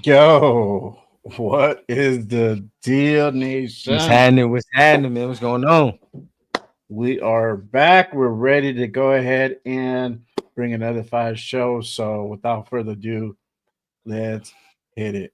Yo, what is the deal, What's nation? happening? What's happening, man? What's going on? We are back. We're ready to go ahead and bring another five shows. So, without further ado, let's hit it.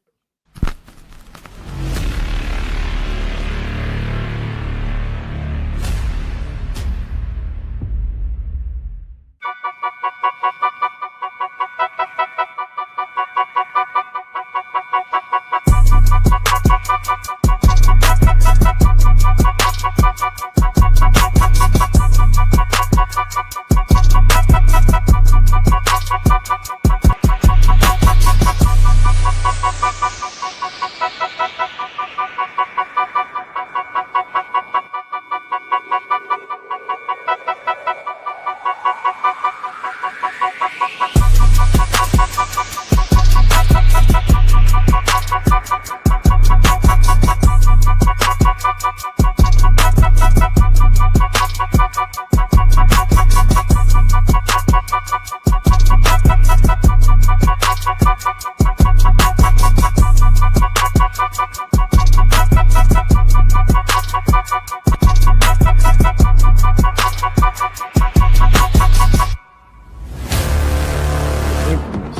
Infamous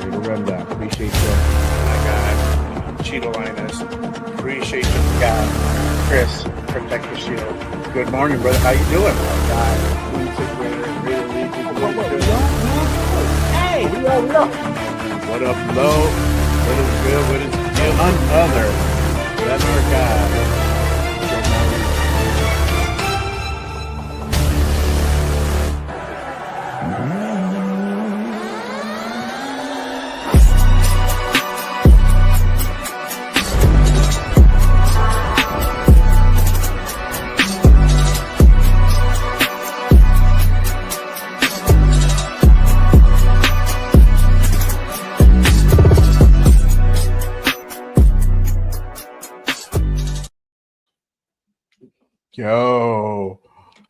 Raider Rundown. Appreciate you, my guy, Cheeto Linus. Appreciate you, guy, Chris, Protect the Shield. Good morning, brother. How you doing? My guy, Queen Raider, Raider Legion. Hey, we already know. What up, Lo? What is good? What is good? None other than our guy. Yo,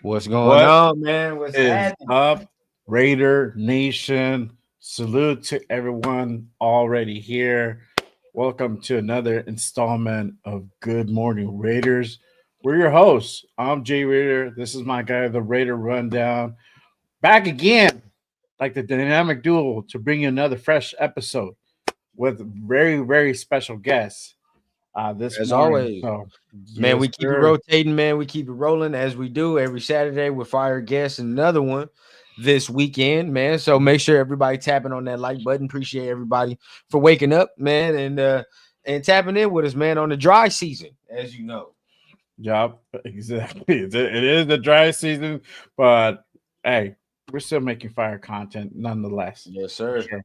What's going what on, man? What's is happening? up, Raider Nation? Salute to everyone already here. Welcome to another installment of Good Morning Raiders. We're your hosts. I'm Jay Raider. This is my guy, the Raider Rundown. Back again, like the dynamic duo, to bring you another fresh episode with very, very special guests this As morning. always, So, man, yes, we keep it sir. rotating, man. We keep it rolling as we do every Saturday with fire guests and another one this weekend, man. So make sure everybody tapping on that like button. Appreciate everybody for waking up, man, and tapping in with us, man, on the dry season, as you know. Yep, exactly. It is the dry season, but hey, we're still making fire content nonetheless, Yes, for sir.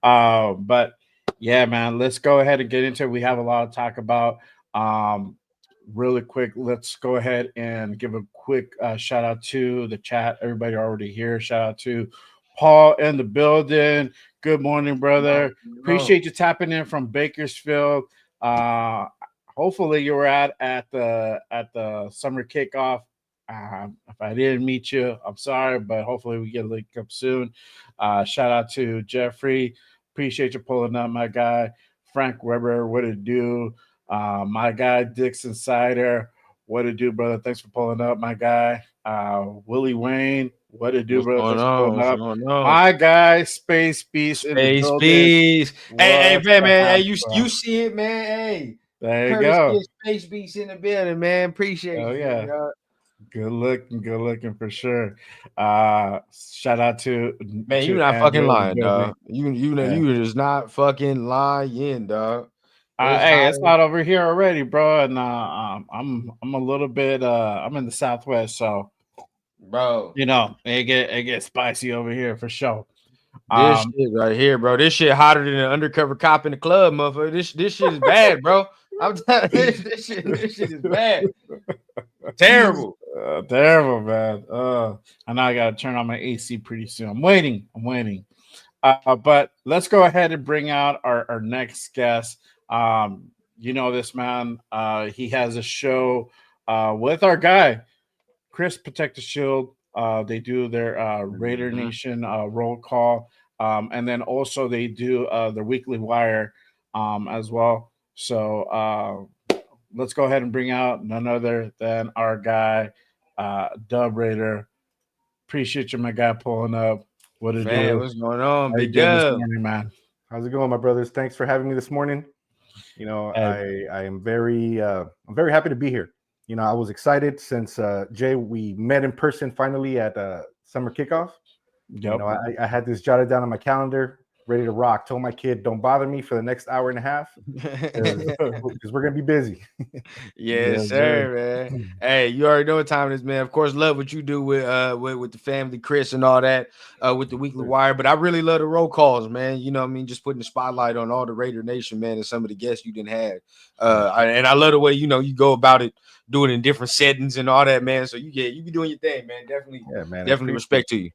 sure. But yeah, man, let's go ahead and get into it. We have a lot to talk about. Um, really quick, let's go ahead and give a quick shout out to the chat. Everybody already here. Shout out to Paul in the building. Good morning, No, brother. no. Appreciate you tapping in from Bakersfield. Uh, hopefully you were at the summer kickoff. If I didn't meet you, I'm sorry, but hopefully we get a link up soon. Shout out to Jeffrey. Appreciate you pulling up, my guy. Frank Weber, what it do? My guy Dixon Sider, what it do, brother? Thanks for pulling up, my guy. Willie Wayne, what it do, What's brother? going Thanks for on? pulling What's up. going on? My guy Space Beast in the Space building. Beast. Hey, What's man, the man. Hey, haps, you bro? see it, man. Hey, There you courtesy go. of Space Beast in the building, man. Appreciate Oh you, big yeah. dog. Good looking for sure. Shout out Man, you to not fucking Andrew in the lying, building. dog. You know Yeah. you just not fucking lying, dog. It's Hey, hot. it's hot over here already, bro, and I'm a little bit I'm in the Southwest, so Bro. it gets spicy over here for sure. This Um, shit right here, bro. This shit hotter than an undercover cop in the club, motherfucker. This shit is bad, bro. I'm telling you, this shit is bad. Terrible. terrible, man. I know I gotta turn on my AC pretty soon. I'm waiting. But let's go ahead and bring out our next guest. You know this man. He has a show with our guy Chris Protect the Shield. They do their Raider Nation roll call, and then also they do their weekly wire as well. So let's go ahead and bring out none other than our guy, Dub Raider. Appreciate you, my guy, pulling up. What it Man, do? what's going on, How you Big doing this Dub? morning, man? How's it going, my brothers? Thanks for having me this morning. You know, Hey. I am I'm very happy to be here. You know, I was excited since Jay, we met in person finally at summer kickoff. Yep. You know, I had this jotted down on my calendar, ready to rock. Told my kid, don't bother me for the next hour and a half because we're gonna be busy. Yes, sir, man. Hey, you already know what time it is, man. Of course, love what you do with the family, Chris, and all that, with the weekly wire. But I really love the roll calls, man. You know what I mean? Just putting the spotlight on all the Raider Nation, man, and some of the guests you didn't have. And I love the way, you know, you go about it, do it in different settings and all that, man. So you be doing your thing, man. Definitely respect to you.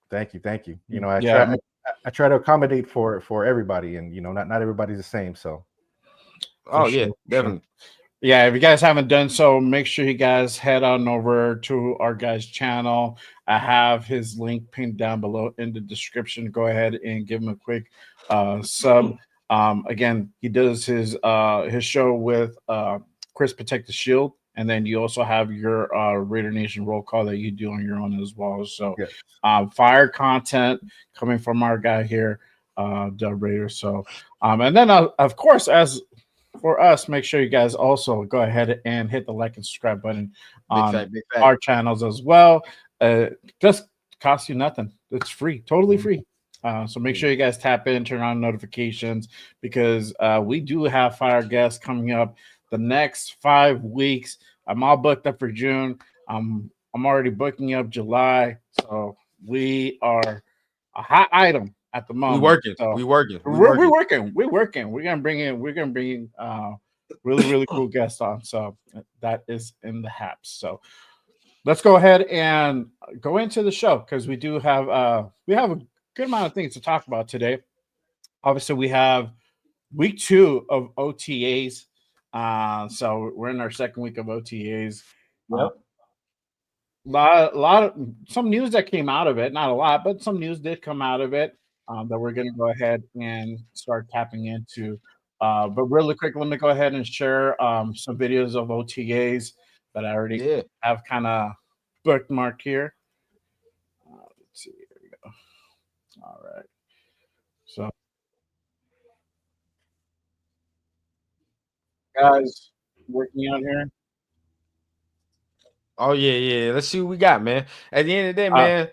Thank you. You know, I try to accommodate for everybody, and you know, not everybody's the same. So, Definitely. Yeah, if you guys haven't done so, make sure you guys head on over to our guy's channel. I have his link pinned down below in the description. Go ahead and give him a quick sub. Again, he does his show with Chris Protect the Shield, and then you also have your Raider Nation roll call that you do on your own as well. So, fire content coming from our guy here, Dub Raider. So, and then of course, as for us, make sure you guys also go ahead and hit the like and subscribe button on our channels as well. Just costs you nothing. It's free, totally free. So make sure you guys tap in, turn on notifications, because we do have fire guests coming up the next 5 weeks. I'm all booked up for June. I'm already booking up July. So we are a hot item at the moment. We're working. We're gonna bring in really cool guests on. So that is in the haps. So let's go ahead and go into the show, because we do have a good amount of things to talk about today. Obviously, we have week 2 of OTAs. So we're in our second week of OTAs. Yep. Lot of some news that came out of it. Not a lot, but some news did come out of it that we're going to go ahead and start tapping into. But really quick, let me go ahead and share some videos of OTAs that I already have kind of bookmarked here. Let's see. Here we go. All right. So, guys, working out here. Oh yeah. Let's see what we got, man. At the end of the day, man,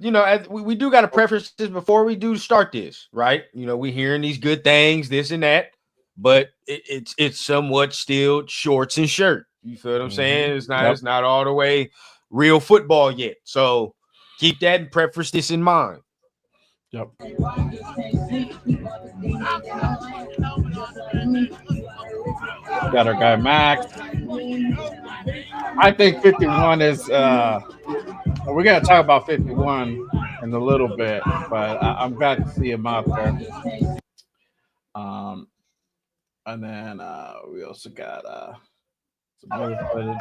you know, we do got to preface this before we do start this, right? You know, we hearing these good things, this and that, but it's somewhat still shorts and shirt. You feel what I'm saying? It's not all the way real football yet. So keep that and preface this in mind. Yep. Got our guy Max. I think 51 is we're gonna talk about 51 in a little bit, but I'm glad to see him out there. And then we also got some other footage.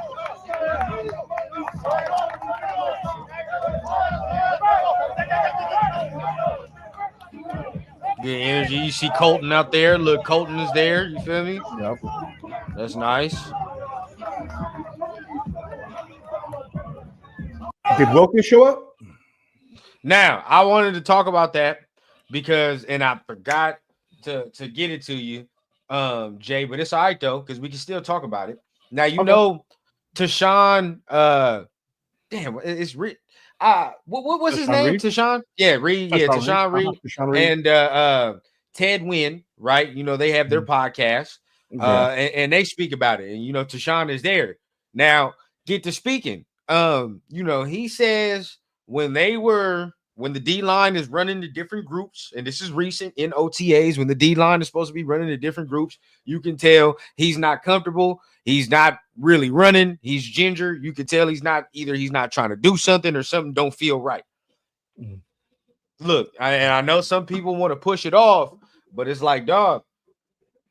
Good energy. You see Colton out there. Look, Colton is there. You feel me? Yep. That's nice. Did Wilkins show up? Now, I wanted to talk about that because, and I forgot to get it to you, Jay, but it's all right though, because we can still talk about it. Now, you know, Tashawn, damn, it's Reed. What was his name? Reed? Tashawn? Yeah, Reed. Yeah, Tashawn Reed. And Ted Wynn, right? You know, they have their podcast, and they speak about it. And, you know, Tashawn is there. Now, get to speaking. You know, he says when the D line is running to different groups, and this is recent in OTAs, when the D line is supposed to be running to different groups, you can tell he's not comfortable. He's not really running. He's ginger. You can tell he's not trying to do something, or something don't feel right. Look, I know some people want to push it off, but it's like, dog,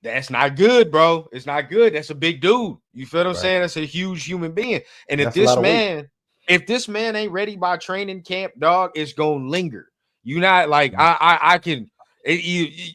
that's not good, bro. It's not good. That's a big dude. You feel what I'm saying? That's a huge human being. And if this man, if this man ain't ready by training camp, dog, it's gonna linger. You not like I can.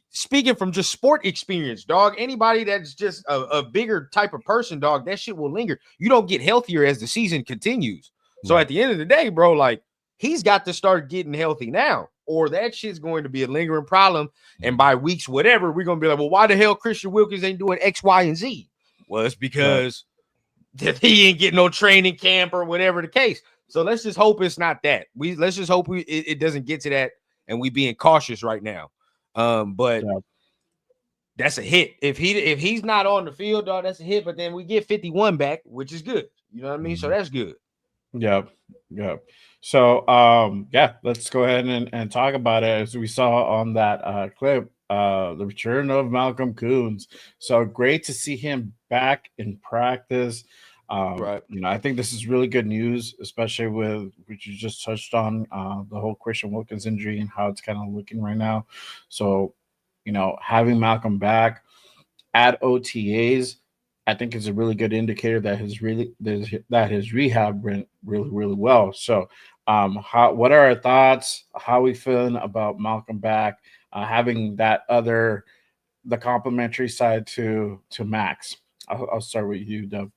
Speaking from just sport experience, dog. Anybody that's just a bigger type of person, dog, that shit will linger. You don't get healthier as the season continues. So at the end of the day, bro, like he's got to start getting healthy now, or that shit's going to be a lingering problem. And by weeks, whatever, we're gonna be like, well, why the hell Christian Wilkins ain't doing X, Y, and Z? Well, it's because he ain't getting no training camp or whatever the case. So let's just hope it's not that. Let's just hope it doesn't get to that, and we being cautious right now. But that's a hit. If he's not on the field, dog, that's a hit. But then we get 51 back, which is good. You know what I mean? So that's good. Yep. So let's go ahead and talk about it. As we saw on that clip, the return of Malcolm Koonce. So great to see him back in practice. Right. You know, I think this is really good news, especially with what you just touched on, the whole Christian Wilkins injury and how it's kind of looking right now. So, you know, having Malcolm back at OTAs, I think is a really good indicator that his rehab went really, really well. So, what are our thoughts? How are we feeling about Malcolm back, having the complementary side to Max? I'll start with you, Dub.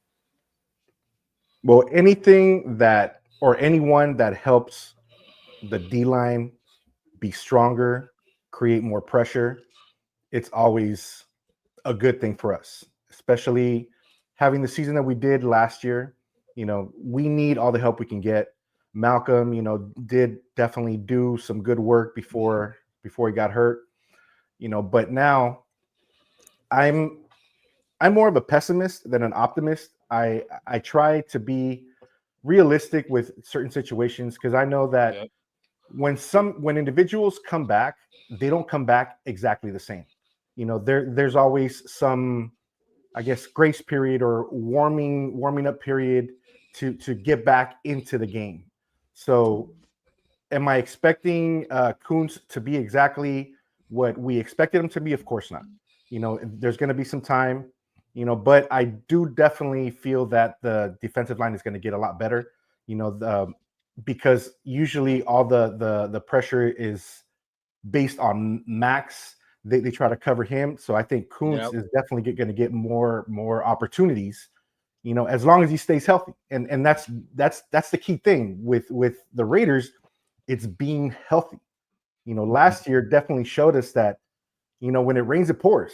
Well, anything that or anyone that helps the D-line be stronger, create more pressure, it's always a good thing for us, especially having the season that we did last year. You know, we need all the help we can get. Malcolm, you know, did definitely do some good work before he got hurt, you know, but now I'm more of a pessimist than an optimist. I try to be realistic with certain situations because I know that when individuals come back, they don't come back exactly the same. You know, there's always some, I guess, grace period or warming up period to get back into the game. So am I expecting Koonce to be exactly what we expected him to be? Of course not. You know, there's going to be some time, you know, but I do definitely feel that the defensive line is going to get a lot better, you know, because usually all the pressure is based on Max. They try to cover him. So I think Koonce is definitely going to get more opportunities, you know, as long as he stays healthy. And that's the key thing with the Raiders. It's being healthy. You know, last year definitely showed us that, you know, when it rains, it pours.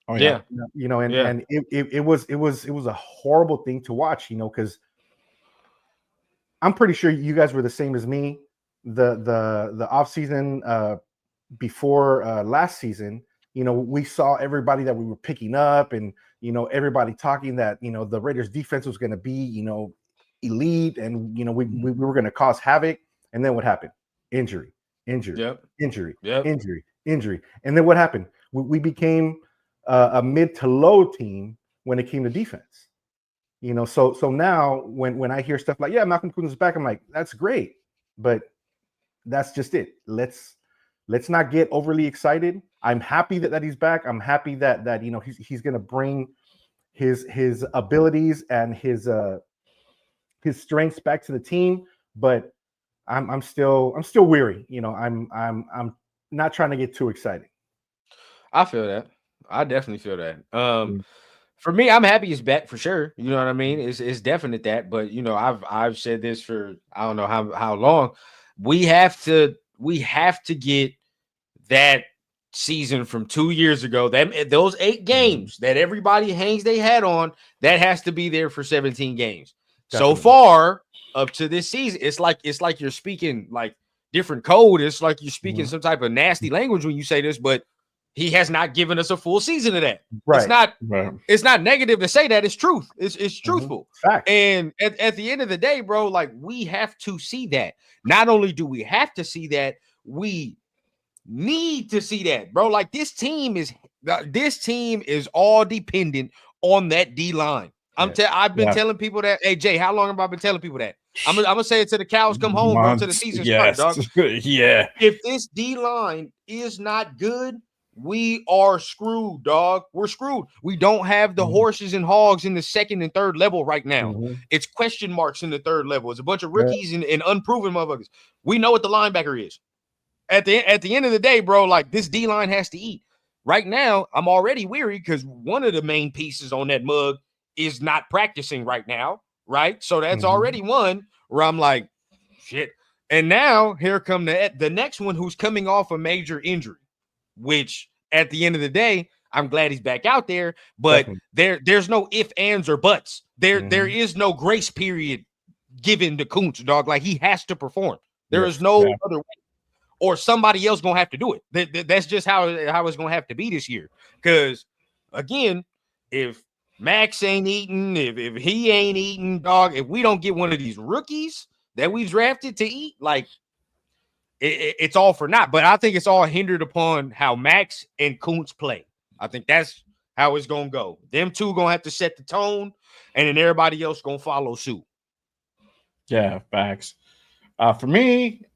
Oh yeah. You know, and it was a horrible thing to watch, you know, because I'm pretty sure you guys were the same as me. The off season before last season, you know, we saw everybody that we were picking up, and you know, everybody talking that, you know, the Raiders defense was going to be, you know, elite, and you know, we were going to cause havoc. And then what happened? Injury, injury, and then what happened? We became a mid to low team when it came to defense. You know, so now when I hear stuff like, yeah, Malcolm Koonce is back, I'm like, that's great, but that's just it. Let's not get overly excited. I'm happy that he's back. I'm happy that you know he's going to bring his abilities and his strengths back to the team. But I'm still weary. You know, I'm not trying to get too excited. I feel that. I definitely feel that. For me, I'm happy he's back for sure. You know what I mean? It's definite that, but you know, I've said this for I don't know how long. We have to get that season from 2 years ago. Those 8 games that everybody hangs their hat on, that has to be there for 17 games. Definitely. So far up to this season, it's like you're speaking like different code. It's like you're speaking some type of nasty language when you say this, but he has not given us a full season of that. Right. It's not negative to say that. It's truth. It's truthful. Fact. And at the end of the day, bro, like we have to see that. Not only do we have to see that, we need to see that, bro. Like this team is all dependent on that D line. I've been telling people that. Hey Jay, how long have I been telling people that? I'm gonna say it till the cows come home, bro, till the season starts, dog. Yeah. If this D line is not good, we are screwed, dog. We're screwed. We don't have the horses and hogs in the second and third level right now. It's question marks in the third level. It's a bunch of rookies and unproven motherfuckers. We know what the linebacker is. At the end of the day, bro, like this D-line has to eat. Right now, I'm already weary because one of the main pieces on that mug is not practicing right now, right? So that's already one where I'm like, shit. And now here come the next one who's coming off a major injury, which at the end of the day, I'm glad he's back out there, but there's no ifs, ands, or buts. There is no grace period given to Koonce, dog. Like he has to perform. There is no other way. Or somebody else gonna have to do it. That's just how it's gonna have to be this year. Because again, if Max ain't eating, if he ain't eating, dog, if we don't get one of these rookies that we drafted to eat, like it's all for naught. But I think it's all hindered upon how Max and Koonce play. I think that's how it's gonna go. Them two gonna have to set the tone, and then everybody else gonna follow suit. Yeah, facts. For me,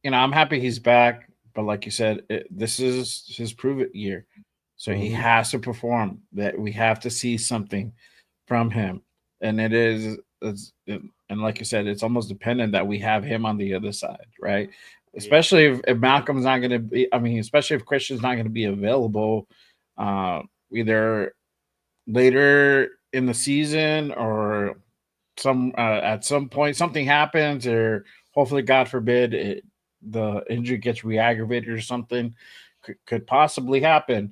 I'm happy he's back, but like you said, this is his prove it year, so he has to perform. That we have to see something from him, and and like you said, it's almost dependent that we have him on the other side, right? Especially if Malcolm's not going to be. I mean, especially if Christian's not going to be available, either later in the season or at some point something happens, or hopefully, God forbid, the injury gets re-aggravated or something could possibly happen.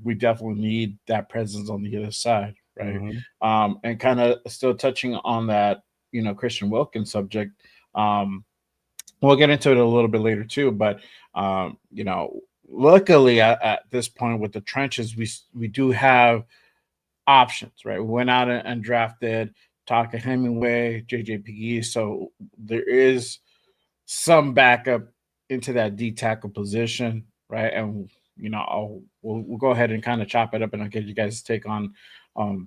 We definitely need that presence on the other side, right? And kind of still touching on that, Christian Wilkins subject. We'll get into it a little bit later too, but luckily at this point with the trenches, we do have options, right? We went out and drafted Taka Hemingway, JJ Pegues, so there is some backup into that D tackle position, right? And we'll go ahead and kind of chop it up, and I'll get you guys' take on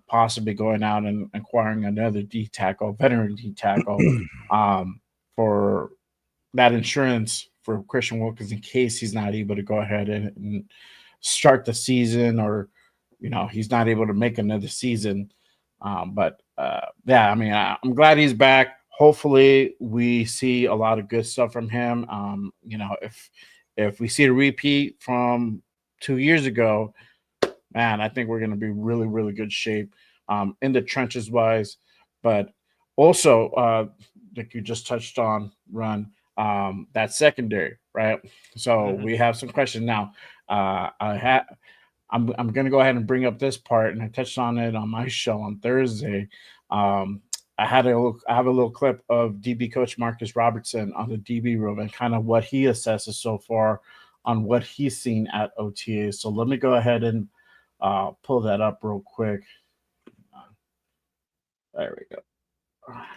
possibly going out and acquiring another D tackle, veteran D tackle, for that insurance for Christian Wilkins in case he's not able to go ahead and start the season, or he's not able to make another season. But I mean, I'm glad he's back. Hopefully we see a lot of good stuff from him. If we see a repeat from 2 years ago, man, I think we're going to be really, really good shape in the trenches wise. But also, like you just touched on, Run, that secondary, right? So we have some questions now. I'm going to go ahead and bring up this part, and I touched on it on my show on Thursday. I have a little clip of DB coach Marcus Robertson on the DB room and kind of what he assesses so far on what he's seen at OTA. So let me go ahead and pull that up real quick. There we go. All right.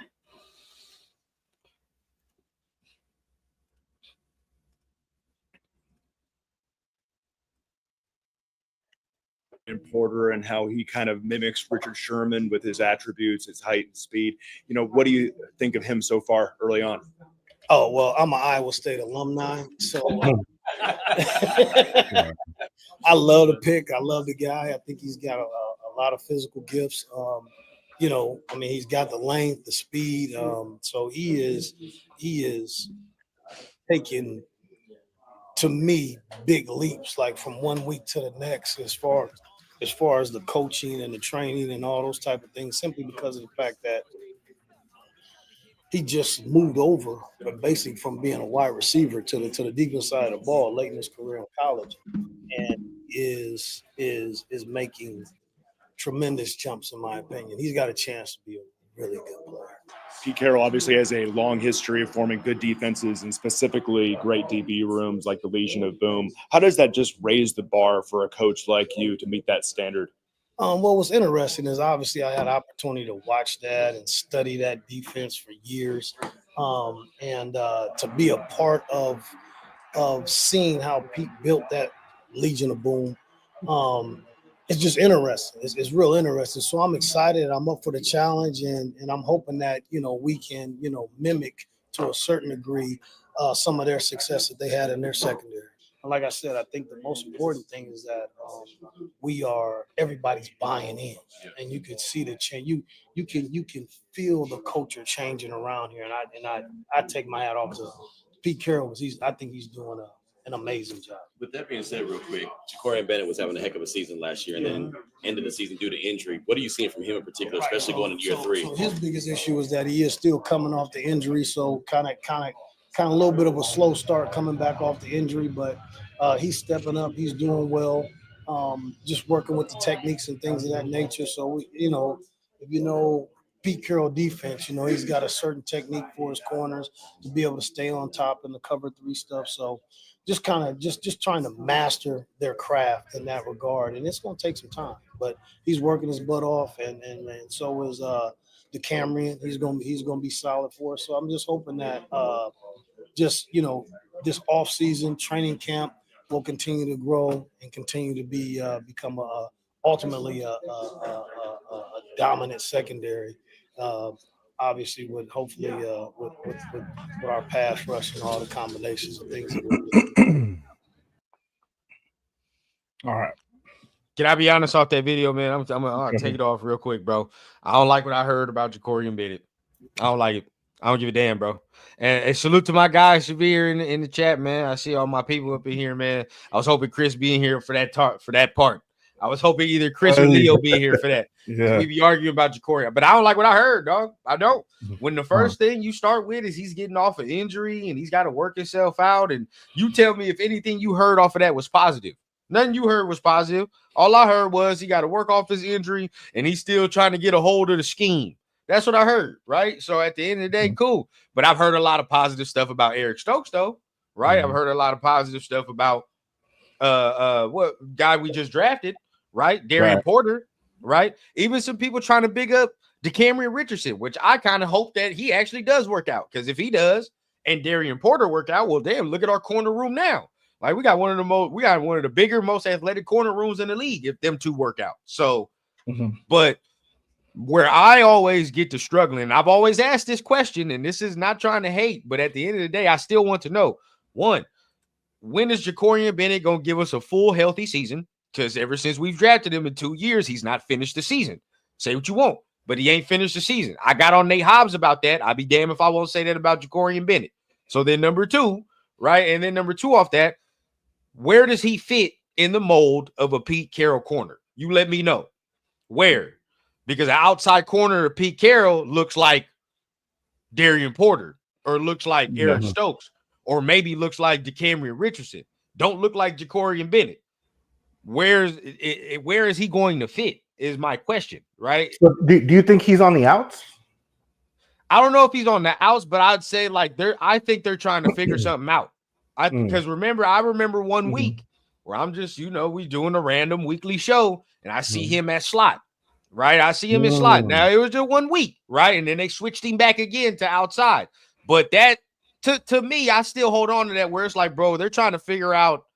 And Porter and how he kind of mimics Richard Sherman with his attributes, his height and speed. What do you think of him so far early on? Oh, well, I'm an Iowa State alumni, so I love the pick. I love the guy. I think he's got a lot of physical gifts. He's got the length, the speed. So he is taking, to me, big leaps, like from 1 week to the next, as far as the coaching and the training and all those type of things, simply because of the fact that he just moved over, but basically from being a wide receiver to the defense side of the ball late in his career in college, and is making tremendous jumps, in my opinion. He's got a chance to be a really good player. Pete Carroll obviously has a long history of forming good defenses and specifically great DB rooms like the Legion of Boom. How does that just raise the bar for a coach like you to meet that standard? Well, what's interesting is obviously I had opportunity to watch that and study that defense for years, and to be a part of seeing how Pete built that Legion of Boom. It's just interesting. It's real interesting. So I'm excited. I'm up for the challenge, and I'm hoping that we can mimic to a certain degree some of their success that they had in their secondary. like I said, I think the most important thing is that everybody's buying in, and you can see the change. You can feel the culture changing around here, and I take my hat off to Pete Carroll. I think he's doing an amazing job. With that being said, real quick, Jacorian Bennett was having a heck of a season last year, and then ended the season due to injury. What are you seeing from him in particular, especially going into year 3? So his biggest issue is that he is still coming off the injury, so kind of a little bit of a slow start coming back off the injury, but he's stepping up. He's doing well, just working with the techniques and things of that nature. So, if you know Pete Carroll defense, he's got a certain technique for his corners to be able to stay on top in the cover 3 stuff. So just trying to master their craft in that regard. And it's going to take some time, but he's working his butt off, and so is DeCamerion. He's going to be solid for us. So I'm just hoping that this off-season training camp will continue to grow and continue to become ultimately a dominant secondary. Obviously, with hopefully with our pass rush and all the combinations of things. All right. Can I be honest off that video, man? I'm gonna take it off real quick, bro. I don't like what I heard about Jacorian Bennett. I don't like it. I don't give a damn, bro. And salute to my guy Shavir in the chat, man. I see all my people up in here, man. I was hoping Chris being here for that part. I was hoping either Chris or Leo be here for that. Yeah. We be arguing about Jacorian, but I don't like what I heard, dog. I don't. When the first thing you start with is he's getting off an injury and he's got to work himself out, and you tell me if anything you heard off of that was positive. Nothing you heard was positive. All I heard was he got to work off his injury and he's still trying to get a hold of the scheme. That's what I heard, right? So at the end of the day, cool. But I've heard a lot of positive stuff about Eric Stokes, though, right? I've heard a lot of positive stuff about what guy we just drafted, right? Darian Porter, right? Even some people trying to big up DeCamerion Richardson, which I kind of hope that he actually does work out. Because if he does and Darian Porter work out, well, damn, look at our corner room now. Like we got one of the bigger, most athletic corner rooms in the league if them two work out. So, but where I always get to struggling, I've always asked this question, and this is not trying to hate, but at the end of the day, I still want to know, one, when is Jacorian Bennett going to give us a full healthy season? Because ever since we've drafted him in 2 years, he's not finished the season. Say what you want, but he ain't finished the season. I got on Nate Hobbs about that. I'd be damned if I won't say that about Jacorian Bennett. So then number 2, right? And then number 2 off that, where does he fit in the mold of a Pete Carroll corner? You let me know. Where? Because the outside corner of Pete Carroll looks like Darian Porter or looks like Eric Stokes or maybe looks like DeCamerion Richardson. Don't look like Jacorian Bennett. Where is he going to fit is my question, right? So do you think he's on the outs? I don't know if he's on the outs, but I'd say I think they're trying to figure something out. Because I remember one week where I'm just, we doing a random weekly show and I see him at slot, right? I see him in slot. Now it was just 1 week, right? And then they switched him back again to outside. But that, to me, I still hold on to that where it's like, bro, they're trying to figure out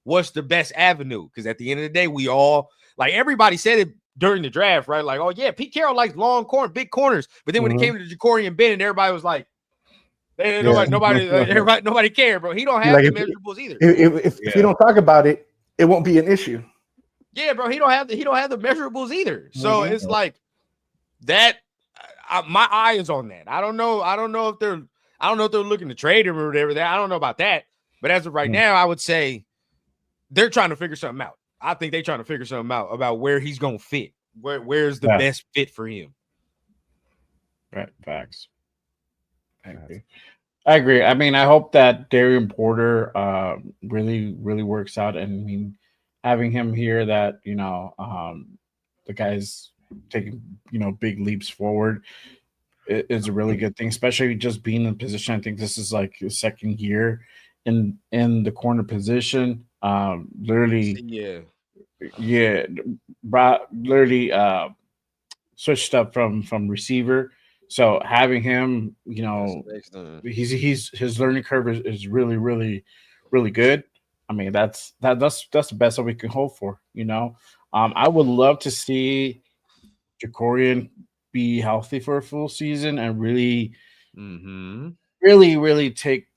what's the best avenue. Because at the end of the day, we all, like everybody said it during the draft, right? Like, oh yeah, Pete Carroll likes big corners. But then when it came to Jacorian Bennett, everybody was like, nobody cared, bro. He don't have the measurables either. If you don't talk about it, it won't be an issue. Yeah, bro. He don't have the measurables either. So it's like that. My eye is on that. I don't know if they're looking to trade him or whatever. I don't know about that. But as of right now, I would say they're trying to figure something out. I think they're trying to figure something out about where he's gonna fit. Where's the best fit for him? Right. Facts. I agree. I mean, I hope that Darian Porter really, really works out. And I mean, having him here that, the guy's taking, big leaps forward is a really good thing, especially just being in position. I think this is like his second year in the corner position. Literally switched up from receiver. So having him, his learning curve is really, really, really good. I mean, that's the best that we can hope for. I would love to see Jacorian be healthy for a full season and really, really, really take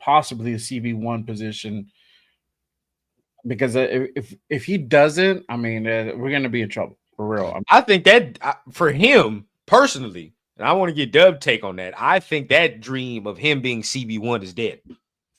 possibly a CB1 position. Because if he doesn't, I mean, we're gonna be in trouble for real. I think that for him personally, and I want to get Dub take on that. I think that dream of him being CB1 is dead.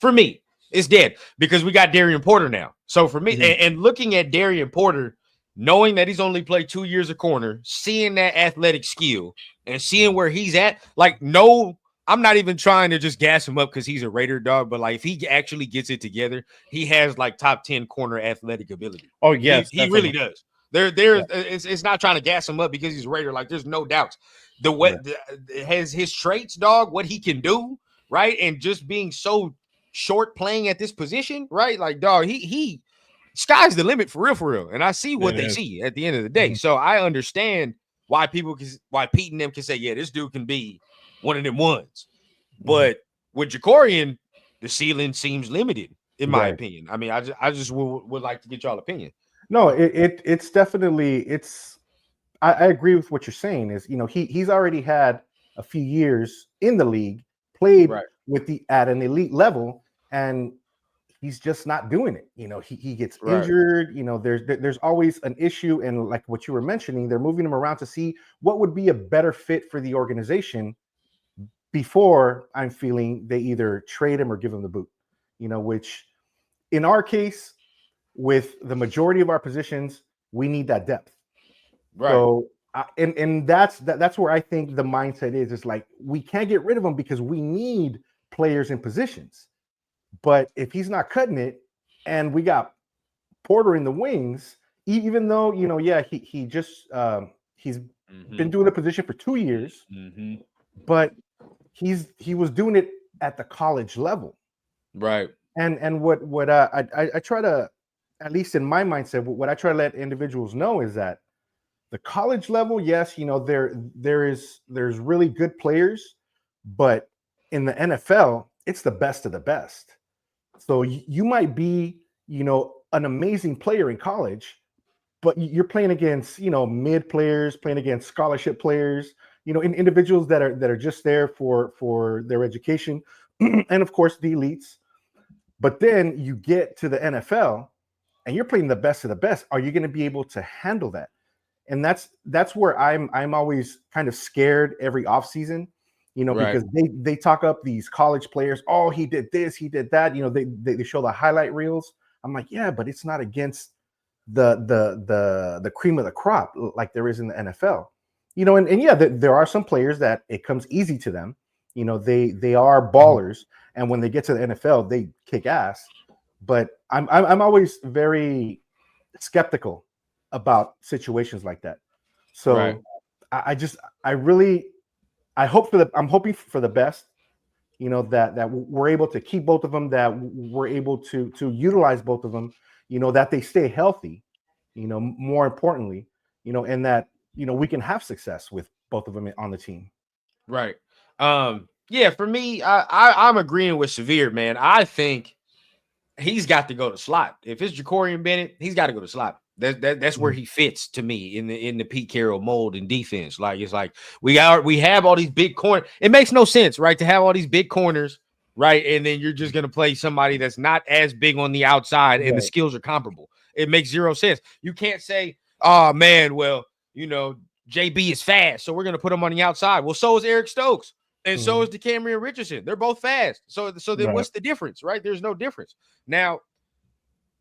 For me, it's dead because we got Darian Porter now. So for me, and looking at Darian Porter, knowing that he's only played 2 years of corner, seeing that athletic skill and seeing where he's at, like, no, I'm not even trying to just gas him up because he's a Raider dog, but like if he actually gets it together, he has like top 10 corner athletic ability. Oh, yes, he really does. It's not trying to gas him up because he's a Raider. Like, there's no doubts. Has his traits, dog, what he can do, right? And just being so short playing at this position, right? Like, dog, he sky's the limit for real. And I see what they see at the end of the day. So I understand why Pete and them can say, yeah, this dude can be one of them ones. But with Jacorian, the ceiling seems limited, in my opinion. I mean, I just would like to get y'all opinion. No, it's definitely I agree with what you're saying. Is, you know, he's already had a few years in the league, played at an elite level, and he's just not doing it. You know, he gets injured. You know, there's always an issue, and like what you were mentioning, they're moving him around to see what would be a better fit for the organization before I'm feeling they either trade him or give him the boot. You know, which in our case, with the majority of our positions, we need that depth. Right. So, and that's where I think the mindset is like, we can't get rid of him because we need players in positions. But if he's not cutting it, and we got Porter in the wings, even though, you know, he just he's been doing the position for 2 years, but he was doing it at the college level, right? And what I try to, at least in my mindset, what I try to let individuals know is that the college level, yes, you know, there's really good players, but in the NFL, it's the best of the best. So you might be, you know, an amazing player in college, but you're playing against, you know, mid players, playing against scholarship players, you know, individuals that are just there for their education, and of course the elites. But then you get to the NFL, and you're playing the best of the best. Are you going to be able to handle that? And that's where I'm always kind of scared every offseason, you know, because they talk up these college players. Oh, he did this, he did that. You know, they show the highlight reels. I'm like, yeah, but it's not against the cream of the crop like there is in the NFL. You know, and yeah, there are some players that it comes easy to them. You know, they are ballers, and when they get to the NFL, they kick ass. But I'm always very skeptical about situations like that. So I'm hoping for the best, you know, that we're able to keep both of them, that we're able to utilize both of them, you know, that they stay healthy, you know, more importantly, you know, and that, you know, we can have success with both of them on the team. Right. Yeah, for me, I'm agreeing with Severe, man. I think he's got to go to slot. If it's Jacorian Bennett, he's got to go to slot. That's where he fits to me in the Pete Carroll mold in defense. Like, it's like we have all these big corners. It makes no sense, right, to have all these big corners, right, and then you're just gonna play somebody that's not as big on the outside, and the skills are comparable. It makes zero sense. You can't say, oh man, well, you know, JB is fast, so we're gonna put him on the outside. Well, so is Eric Stokes, and so is DeCamerion Richardson. They're both fast. So then what's the difference, right? There's no difference now.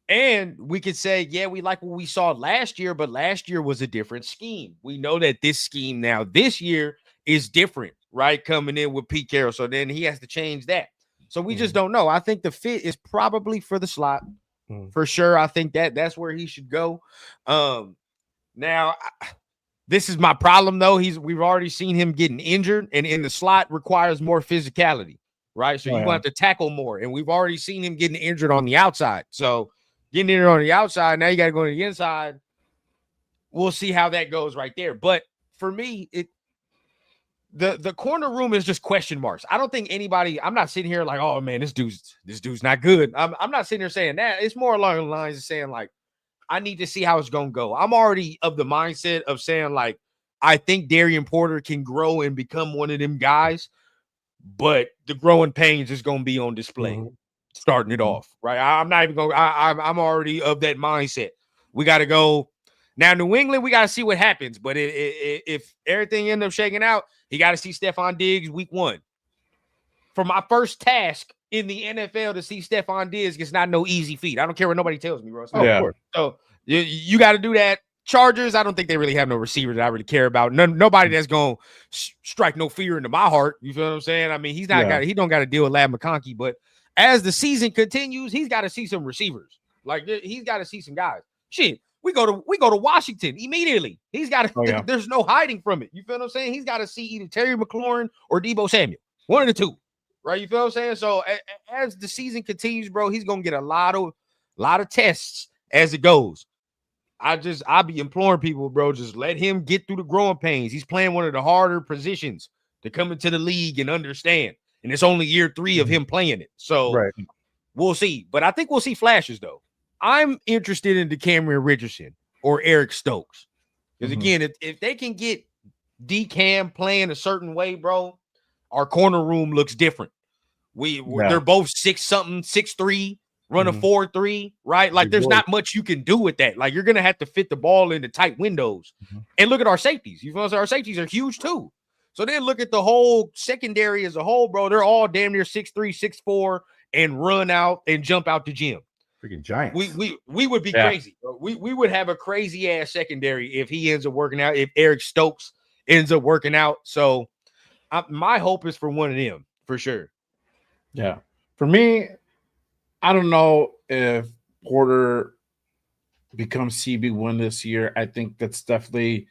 And we could say, yeah, we like what we saw last year, but last year was a different scheme. We know that this scheme now this year is different, right? Coming in with Pete Carroll. So then he has to change that. So we just don't know. I think the fit is probably for the slot for sure. I think that's where he should go. Now, this is my problem, though. We've already seen him getting injured, and in the slot requires more physicality, right? So you're going to have to tackle more. And we've already seen him getting injured on the outside. So getting in on the outside, now you got to go to the inside. We'll see how that goes right there. But for me, the corner room is just question marks. I don't think anybody. I'm not sitting here like, oh man, this dude's not good. I'm not sitting here saying that. It's more along the lines of saying like, I need to see how it's gonna go. I'm already of the mindset of saying like, I think Darian Porter can grow and become one of them guys. but the growing pains is going to be on display, Mhm. starting it off, right? I'm not even going. I'm already of that mindset. We got to go now. New England, we got to see what happens. But if everything ends up shaking out, he got to see Stephon Diggs week 1. For my first task in the NFL to see Stephon Diggs, it's not no easy feat. I don't care what nobody tells me, bro. It's not. Yeah. So you got to do that. Chargers, I don't think they really have no receiver that I really care about. Nobody that's going to strike no fear into my heart. You feel what I'm saying? I mean, he don't got to deal with Lad McConkey, but as the season continues, he's got to see some receivers. Like he's got to see some guys. Shit, we go to Washington immediately. He's got to. Oh, yeah. There's no hiding from it. You feel what I'm saying? He's got to see either Terry McLaurin or Deebo Samuel, one of the two. Right? You feel what I'm saying? So as the season continues, bro, he's gonna get a lot of tests as it goes. I'll be imploring people, bro, just let him get through the growing pains. He's playing one of the harder positions to come into the league and understand. And it's only year 3 of him playing it. So Right. we'll see. But I think we'll see flashes, though. I'm interested in DeCameron Richardson or Eric Stokes. Because again, if they can get DCam playing a certain way, bro, our corner room looks different. They're both 6-something, 6'3", run a 4-3, right? Like there's not much you can do with that. Like you're gonna have to fit the ball into tight windows. And look at our safeties. You know, our safeties are huge too. So then look at the whole secondary as a whole, bro. They're all damn near 6'3", 6'4", and run out and jump out the gym. Freaking Giants. We would be crazy. Bro. We would have a crazy ass secondary if he ends up working out. If Eric Stokes ends up working out. So my hope is for one of them for sure. Yeah. For me, I don't know if Porter becomes CB1 this year. I think that's definitely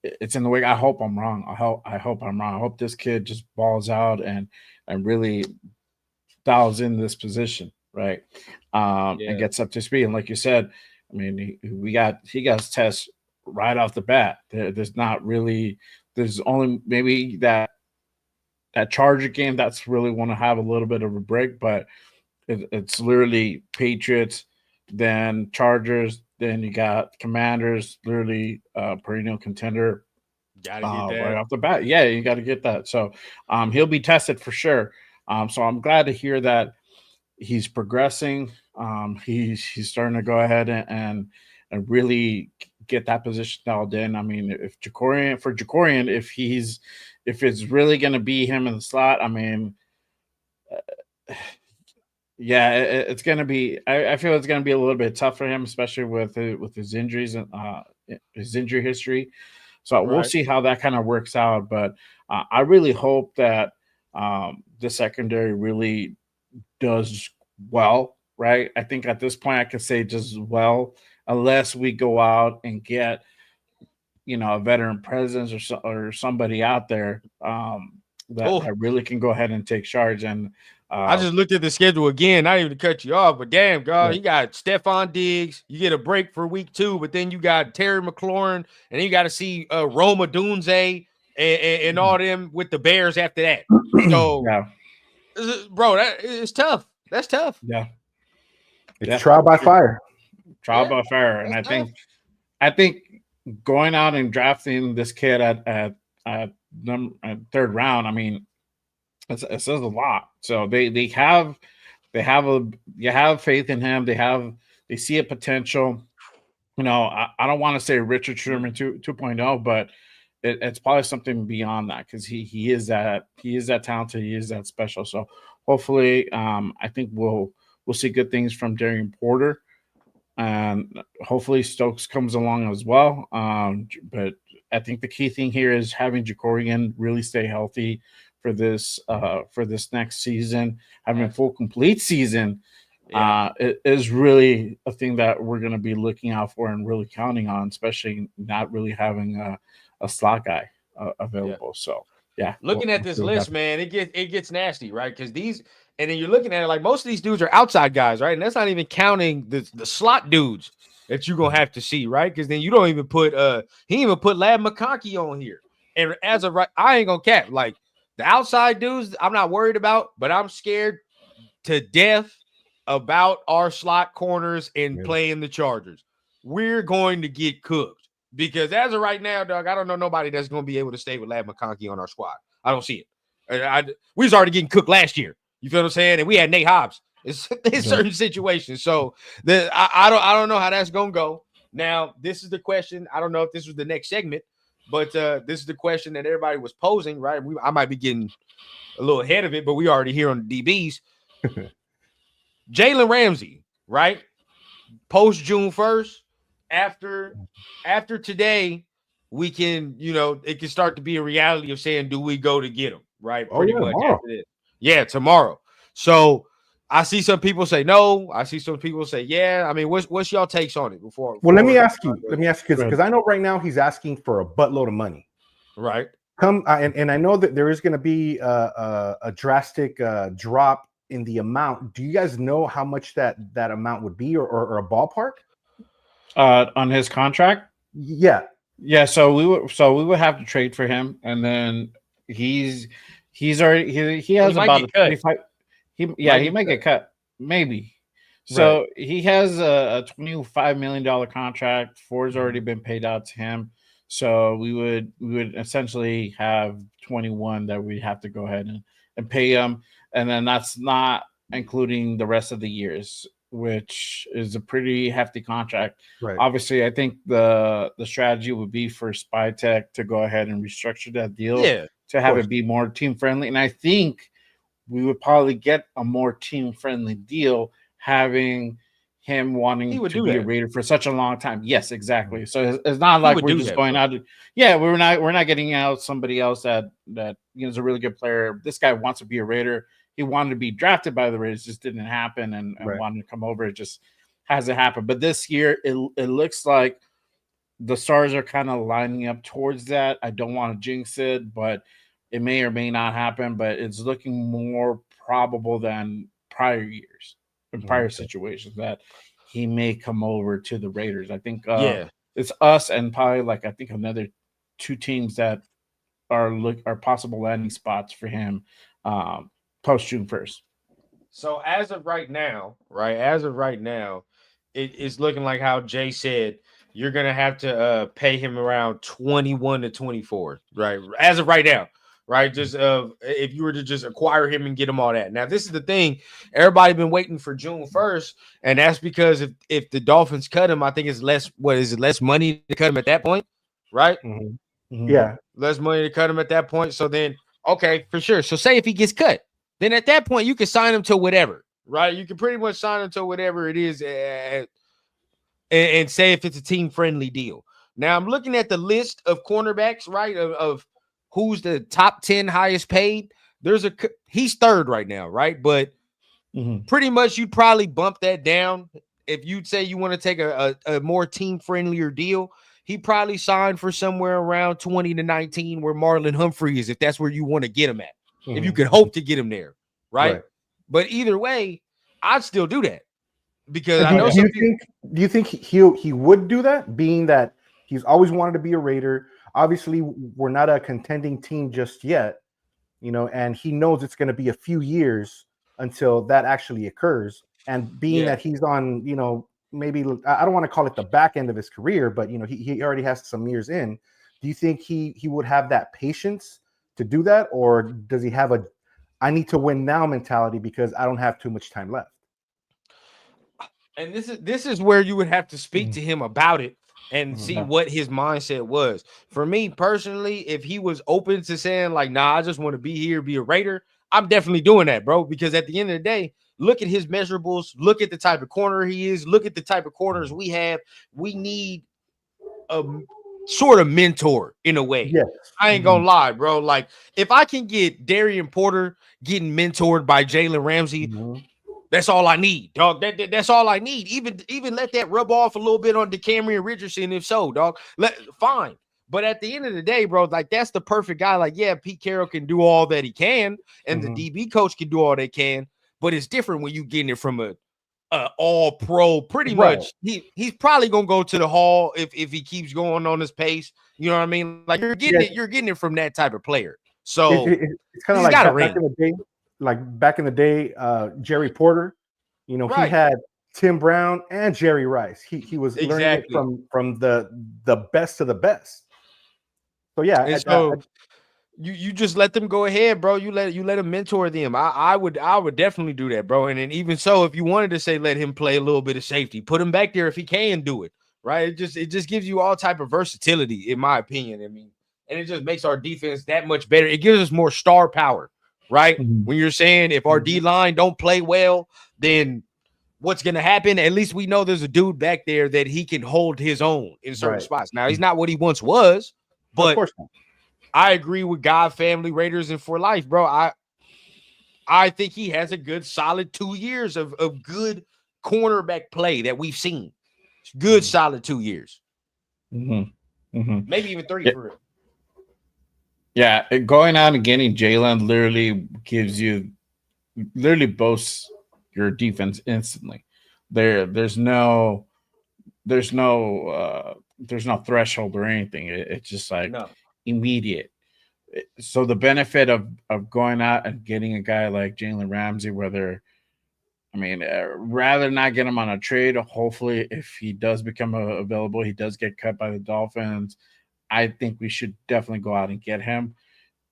it's in the way. I hope I'm wrong. I hope I'm wrong. I hope this kid just balls out and really dials in this position, right? And gets up to speed. And like you said, I mean, he got his test right off the bat. There's only maybe that Charger game that's really want to have a little bit of a break, but it's literally Patriots, then Chargers, then you got Commanders, literally perennial contender. Gotta get that right off the bat. Yeah, you got to get that. So he'll be tested for sure. So I'm glad to hear that he's progressing. He's starting to go ahead and really get that position dialed in. I mean, if Jakorian, if it's really going to be him in the slot, I mean, it's going to be. I feel it's going to be a little bit tough for him, especially with his injuries and his injury history. So we'll see how that kind of works out. But I really hope that the secondary really does well. Right? I think at this point I could say just well, unless we go out and get a veteran presence or somebody out there that really can go ahead and take charge. And I just looked at the schedule again, not even to cut you off, but damn, God, you got Stephon Diggs. You get a break for week 2, but then you got Terry McLaurin, and then you got to see Roma Dunze and all them with the Bears after that. So, bro, that is tough. That's tough. Yeah. It's trial by fire. Trial by fire. And I think going out and drafting this kid at 3rd round, I mean, it says a lot. So you have faith in him. They see a potential. I don't want to say Richard Sherman 2.0, but it's probably something beyond that because he is that talented. He is that special. So hopefully, I think we'll see good things from Darian Porter, and hopefully Stokes comes along as well. But I think the key thing here is having Jakorian really stay healthy for this next season. Having a full complete season it is really a thing that we're going to be looking out for and really counting on, especially not really having a slot guy available. So looking at this list, man, it gets nasty, right? Because and then you're looking at it like most of these dudes are outside guys, right? And that's not even counting the slot dudes that you're gonna have to see, right? Because then you don't even put he didn't even put Lad McConkey on here. And as of right, I ain't gonna cap like the outside dudes. I'm not worried about, but I'm scared to death about our slot corners and playing the Chargers. We're going to get cooked because as of right now, dog, I don't know nobody that's going to be able to stay with Lad McConkey on our squad. I don't see it. We was already getting cooked last year. You feel what I'm saying? And we had Nate Hobbs. It's certain situations. So I don't know how that's gonna go. Now, this is the question. I don't know if this was the next segment, but this is the question that everybody was posing, right? I might be getting a little ahead of it, but we already here on the DBs. Jalen Ramsey, right? Post June 1st, after today, we can, it can start to be a reality of saying, do we go to get him, right? Pretty much tomorrow. after this. Yeah, tomorrow. So I see some people say no. I see some people say yeah. I mean, what's y'all takes on it before? Well, let me ask you because I know right now he's asking for a buttload of money. Right. And I know that there is going to be a drastic drop in the amount. Do you guys know how much that amount would be, or a ballpark? On his contract? Yeah. So we would have to trade for him, and then he's already he has about a 25. He might get cut, maybe. So he has a $25 million contract. $4's already been paid out to him. So we would essentially have 21 that we have to go ahead and pay him, and then that's not including the rest of the years, which is a pretty hefty contract. Right. Obviously, I think the strategy would be for SpyTech to go ahead and restructure that deal to have it be more team friendly, and I think we would probably get a more team friendly deal having him wanting to be a Raider for such a long time. Yes, exactly. So it's not like we're just going out. We're not getting out somebody else that is a really good player. This guy wants to be a Raider. He wanted to be drafted by the Raiders, just didn't happen, and wanted to come over. It just hasn't happened. But this year, it looks like the stars are kind of lining up towards that. I don't want to jinx it, but it may or may not happen. But it's looking more probable than prior years. In prior situations that he may come over to the Raiders. I think it's us and probably I think another two teams that are possible landing spots for him post June 1st. So as of right now, it's looking like how Jay said, you're gonna have to pay him around 21 to 24, right? As of right now. Right, just if you were to just acquire him and get him all that. Now, this is the thing: everybody been waiting for June 1st, and that's because if the Dolphins cut him, I think it's less. What is it? Less money to cut him at that point, right? Mm-hmm. Mm-hmm. Yeah, less money to cut him at that point. So then, okay, for sure. So say if he gets cut, then at that point you can sign him to whatever, right? You can pretty much sign him to whatever it is, and say if it's a team friendly deal. Now I'm looking at the list of cornerbacks, right? Of who's the top 10 highest paid? He's third right now, right? But pretty much you'd probably bump that down if you'd say you want to take a more team friendlier deal. He probably signed for somewhere around 20 to 19, where Marlon Humphrey is, if that's where you want to get him at. If you could hope to get him there, right? But either way, I'd still do that because I know. Do you think he would do that, being that he's always wanted to be a Raider? Obviously, we're not a contending team just yet, and he knows it's going to be a few years until that actually occurs. And being that he's on, maybe I don't want to call it the back end of his career, but he already has some years in. Do you think he would have that patience to do that, or does he have a I need to win now mentality because I don't have too much time left? And this is where you would have to speak to him about it and see what his mindset was. For me personally, if he was open to saying nah, I just want to be here, be a Raider, I'm definitely doing that, bro. Because at the end of the day, look at his measurables, look at the type of corner he is, look at the type of corners we have. We need a sort of mentor in a way. Yes. I ain't gonna lie, bro. If I can get Darian Porter getting mentored by Jalen Ramsey, that's all I need, dog. That's all I need. Even let that rub off a little bit on DeCamerion Richardson, if so, dog. Fine. But at the end of the day, bro, that's the perfect guy. Pete Carroll can do all that he can, and the DB coach can do all they can. But it's different when you getting it from a all pro. Pretty much, he's probably gonna go to the Hall if he keeps going on this pace. You know what I mean? You're getting it from that type of player. So it's kind of like back in the day. Back in the day, Jerry Porter, he had Tim Brown and Jerry Rice. He was learning it from the best of the best. So You just let them go ahead, bro. You let them mentor them. I would definitely do that, bro. And then even so, if you wanted to say let him play a little bit of safety, put him back there if he can do it, right? It just gives you all type of versatility, in my opinion. I mean, and it just makes our defense that much better. It gives us more star power, right? Mhm. When you're saying if our D line don't play well, then what's going to happen? At least we know there's a dude back there that he can hold his own in certain Right. spots. Now he's not what he once was, Of but course not. I agree with God, family, Raiders, and for life, bro. I think he has a good solid 2 years of good cornerback play that we've seen. Good solid 2 years. Maybe even 3 Yeah. for real. Yeah, going out and getting Jalen literally boasts your defense instantly. There's no threshold or anything. It's just like No. immediate. So the benefit of going out and getting a guy like Jalen Ramsey, rather not get him on a trade. Hopefully, if he does become available, he does get cut by the Dolphins. I think we should definitely go out and get him.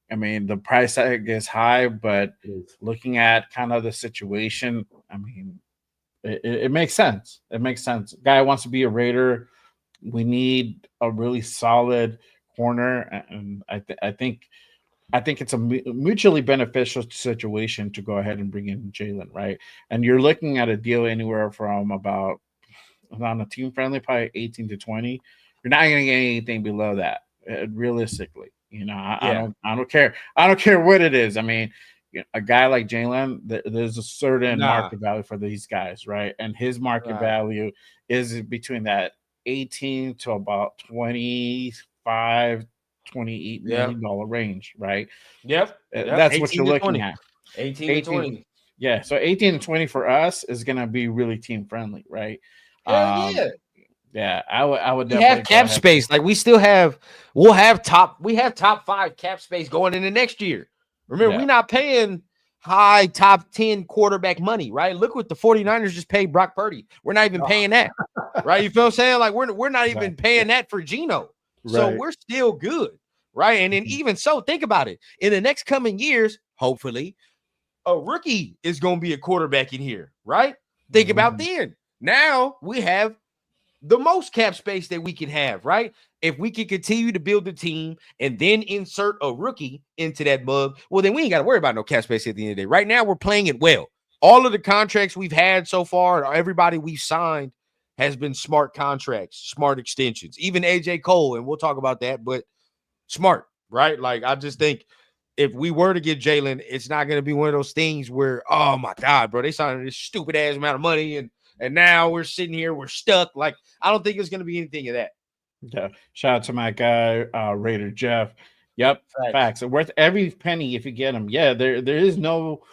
I mean, the price tag is high, but looking at kind of the situation, I mean, it makes sense. It makes sense. Guy wants to be a Raider. We need a really solid corner, and I think it's a mutually beneficial situation to go ahead and bring in Jalen, right? And you're looking at a deal anywhere from about on a team friendly, probably 18 to 20. You're not going to get anything below that, realistically. You know, I don't care. I don't care what it is. I mean, a guy like Jalen, there's a certain market value for these guys, right? And his market value is between that 18 to about 25, $28 million range, right? Yep. That's what you're looking at. 18 to 20. Yeah. So 18 to 20 for us is going to be really team friendly, right? Hell yeah. Yeah, I would We definitely have cap space. Like we'll have top 5 cap space going into next year. Remember, we're not paying high top 10 quarterback money, right? Look what the 49ers just paid Brock Purdy. We're not even paying that. Right? You feel what I'm saying? Like we're not even paying that for Geno. So we're still good. Right. And then even so, think about it. In the next coming years, hopefully, a rookie is going to be a quarterback in here, right? Think about then. Now we have the most cap space that we can have, right? If we can continue to build the team and then insert a rookie into that mug, well, then we ain't got to worry about no cap space at the end of the day. Right now, we're playing it well. All of the contracts we've had so far, everybody we've signed has been smart contracts, smart extensions, even AJ Cole, and we'll talk about that, but smart, right? Like, I just think if we were to get Jalen, it's not going to be one of those things where, oh my God, bro, they signed this stupid ass amount of money and now we're sitting here, we're stuck. Like, I don't think there's going to be anything of that. Yeah. Shout out to my guy, Raider Jeff. Yep. Facts. Worth every penny if you get him. Yeah, there is no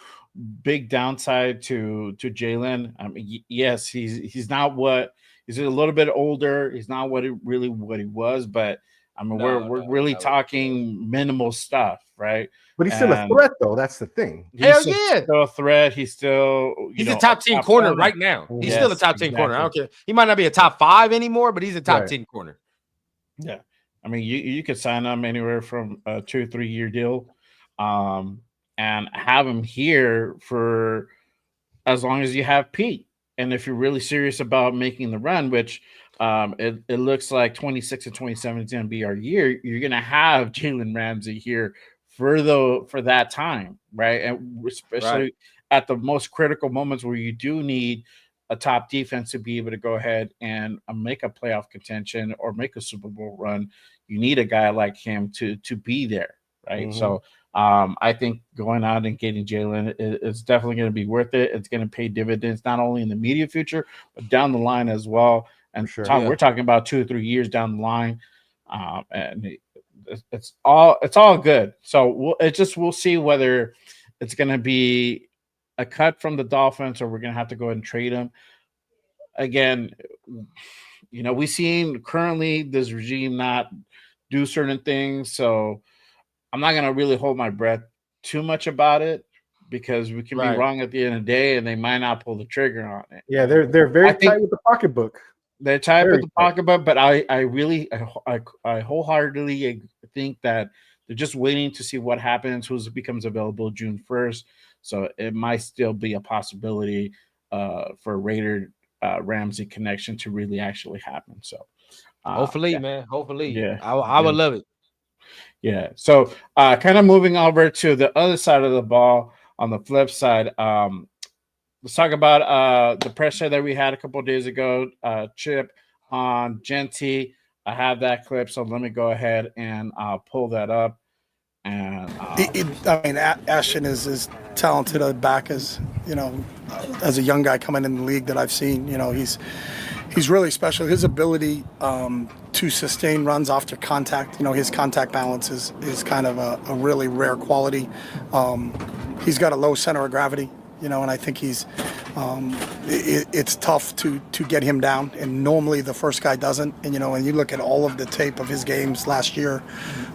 big downside to Jalen. I mean, yes, he's not what he's a little bit older. He's not what he was, but I mean, we're really talking minimal stuff, right? But he's still a threat, though. That's the thing. Hell He's yeah. still a threat. He's still he's a top 10 corner right now. He's still a top 10 corner. I don't care. He might not be a top 5 anymore, but he's a top 10 corner. Yeah. I mean, you could sign him anywhere from a 2 or 3 year deal, and have him here for as long as you have Pete. And if you're really serious about making the run, which it looks like 26 and 27 is going to be our year, you're going to have Jalen Ramsey here for that time, right? And especially at the most critical moments where you do need a top defense to be able to go ahead and make a playoff contention or make a Super Bowl run, you need a guy like him to be there, right? So I think going out and getting Jalen is definitely going to be worth it. It's going to pay dividends not only in the immediate future but down the line as well. And we're talking about 2 or 3 years down the line, and it's all good. So we'll see whether it's going to be a cut from the Dolphins or we're going to have to go ahead and trade him. Again, you know, we've seen currently this regime not do certain things, so I'm not going to really hold my breath too much about it because we can be wrong at the end of the day and they might not pull the trigger on it. Yeah, they're very tight with the pocketbook. They're tight with the pocketbook, but I wholeheartedly think that they're just waiting to see what happens, who becomes available June 1st. So it might still be a possibility for Raider Ramsey connection to really actually happen. So Hopefully, yeah, man. Hopefully. yeah, I would love it. yeah. So kind of moving over to the other side of the ball on the flip side. Let's talk about the pressure that we had a couple of days ago, Chip, on Genty. I have that clip, so let me go ahead and pull that up. And I mean, Ashton is as talented a back as, as a young guy coming in the league that I've seen. He's really special. His ability to sustain runs after contact, his contact balance is kind of a really rare quality. He's got a low center of gravity, and I think it's tough to get him down, and normally the first guy doesn't. And and you look at all of the tape of his games last year,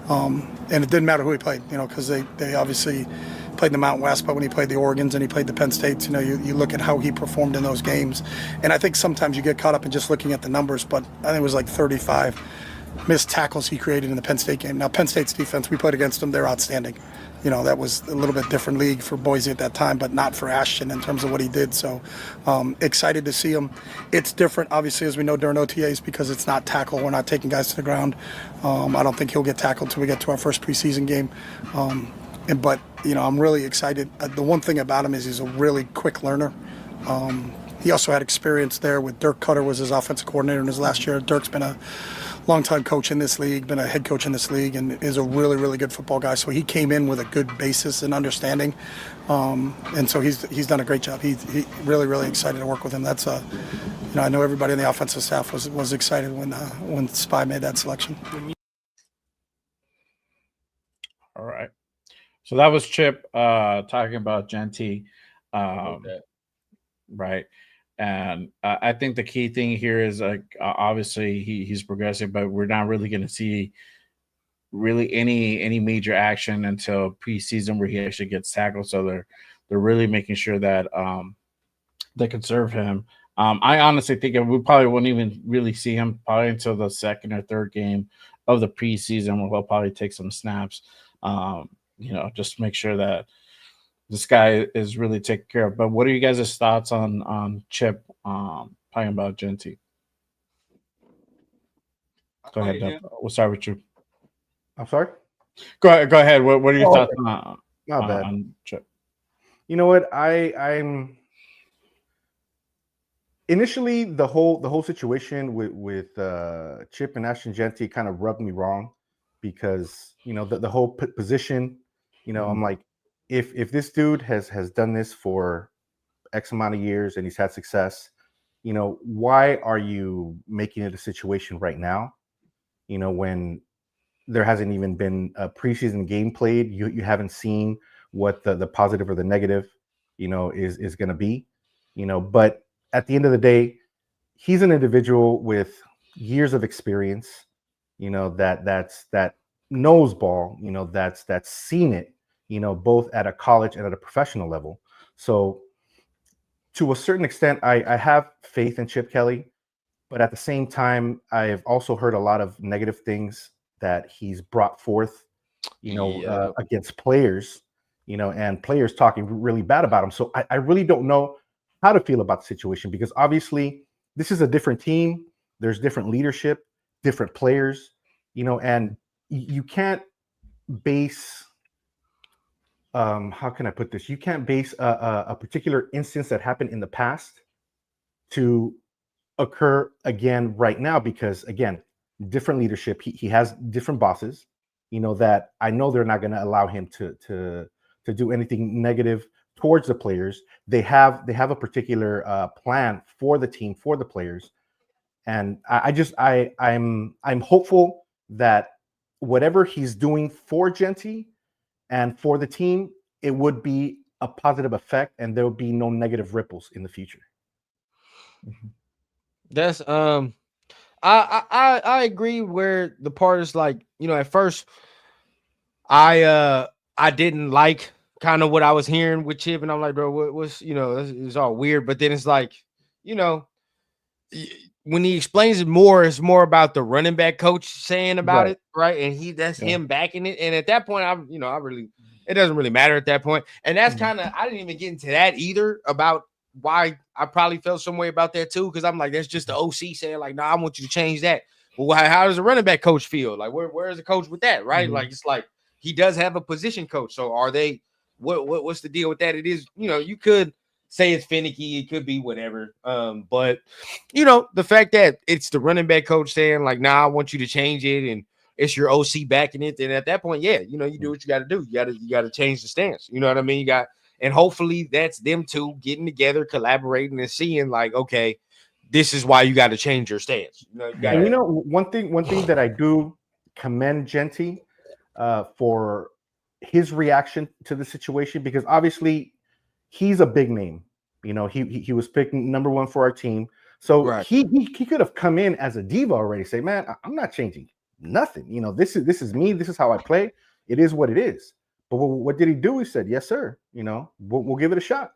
and it didn't matter who he played, because they obviously played the Mountain West, but when he played the Oregons and he played the Penn States, you look at how he performed in those games, and I think sometimes you get caught up in just looking at the numbers. But I think it was like 35 missed tackles he created in the Penn State game. Now Penn State's defense, we played against them; they're outstanding. That was a little bit different league for Boise at that time, but not for Ashton in terms of what he did. So excited to see him. It's different, obviously, as we know, during OTAs because it's not tackle. We're not taking guys to the ground. I don't think he'll get tackled until we get to our first preseason game. But I'm really excited. The one thing about him is he's a really quick learner. He also had experience there with Dirk Cutter was his offensive coordinator in his last year. Dirk's been a longtime coach in this league, been a head coach in this league, and is a really, really good football guy. So he came in with a good basis and understanding, and so he's done a great job. He really, really excited to work with him. That's I know everybody on the offensive staff was excited when Spy made that selection. all right. So that was Chip talking about Genty, right? And I think the key thing here is obviously he's progressing, but we're not really going to see really any major action until preseason where he actually gets tackled. So they're really making sure that they conserve him. I honestly think we probably wouldn't even really see him probably until the second or third game of the preseason where he'll probably take some snaps. Just to make sure that this guy is really taken care of. But what are you guys' thoughts on Chip talking about Genty? Go ahead, Dub. We'll start with you. I'm sorry. Go ahead. What are your thoughts on Chip? You know what? I'm initially the whole situation with Chip and Ashton Genty kind of rubbed me wrong because the whole position. I'm like, if this dude has done this for X amount of years and he's had success, why are you making it a situation right now? When there hasn't even been a preseason game played, you haven't seen what the positive or the negative, is going to be, But at the end of the day, he's an individual with years of experience, that knows ball, that's seen it, both at a college and at a professional level. So to a certain extent, I have faith in Chip Kelly, but at the same time, I've also heard a lot of negative things that he's brought forth, against players, and players talking really bad about him. So I really don't know how to feel about the situation because obviously this is a different team. There's different leadership, different players, and you can't base how can I put this? You can't base a particular instance that happened in the past to occur again right now because, again, different leadership. He has different bosses, that I know they're not going to allow him to do anything negative towards the players. They have a particular plan for the team, for the players. And I'm hopeful that whatever he's doing for Genty and for the team, it would be a positive effect and there would be no negative ripples in the future. That's I agree where the part is like, at first I didn't like kind of what I was hearing with Chip, and I'm like, bro, what's it's all weird. But then it's like, when he explains it more, it's more about the running back coach saying about Right. it, right? And that's Yeah. him backing it. And at that point, it doesn't really matter at that point. And that's Mhm. I didn't even get into that either about why I probably felt some way about that too, because I'm like, that's just the OC saying like, no, I want you to change that. Well, how does a running back coach feel? Like, where is the coach with that, right? Mhm. Like, it's like he does have a position coach. So are they? What's the deal with that? It is, you could say it's finicky, it could be whatever. But the fact that it's the running back coach saying like, nah, I want you to change it, and it's your OC backing it, then at that point, yeah, you do what you got to do. You got to change the stance. You know what I mean? And hopefully that's them two getting together, collaborating, and seeing like, okay, this is why you got to change your stance. You got And one thing that I do commend Genty for his reaction to the situation, because obviously he's a big name. He was picked number 1 for our team. So Right. he could have come in as a diva already, say, man, I'm not changing nothing. This is me. This is how I play. It is what it is. But what did he do? He said, yes, sir. We'll give it a shot.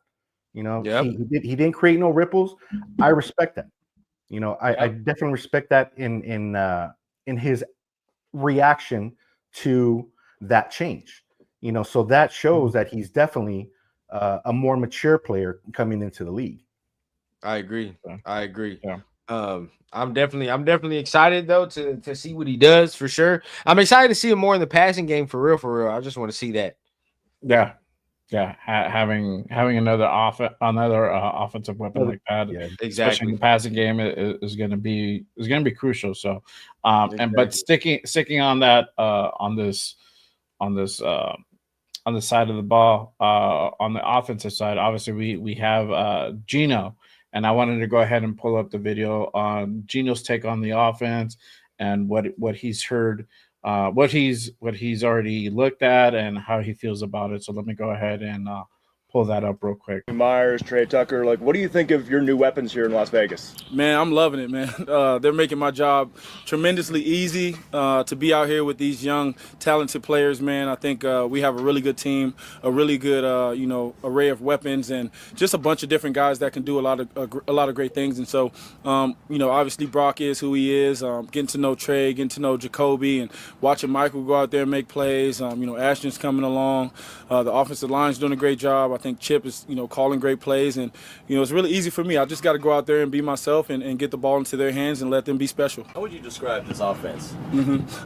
Yep. He didn't create no ripples. I respect that. I definitely respect that in his reaction to that change. So that shows that he's definitely a more mature player coming into the league. I agree. Yeah. I'm definitely excited though to see what he does for sure. I'm excited to see him more in the passing game for real. I just want to see that. Yeah. Having another offensive weapon like that, Yeah, especially in Exactly. the passing game, is going to be crucial. So, but Exactly. sticking on that on this on the side of the ball, on the offensive side, obviously we have Geno, and I wanted to go ahead and pull up the video on Geno's take on the offense and what he's heard, what he's already looked at, and how he feels about it. So let me go ahead and pull that up real quick. Myers, Trey Tucker, what do you think of your new weapons here in Las Vegas? Man, I'm loving it, man. They're making my job tremendously easy to be out here with these young, talented players, man. I think we have a really good team, a really good, array of weapons, and just a bunch of different guys that can do a lot of great things. And so, obviously Brock is who he is. Getting to know Trey, getting to know Jacoby, and watching Michael go out there and make plays. Ashton's coming along. The offensive line's doing a great job. I think Chip is, calling great plays, and it's really easy for me. I just got to go out there and be myself and get the ball into their hands and let them be special. How would you describe this offense?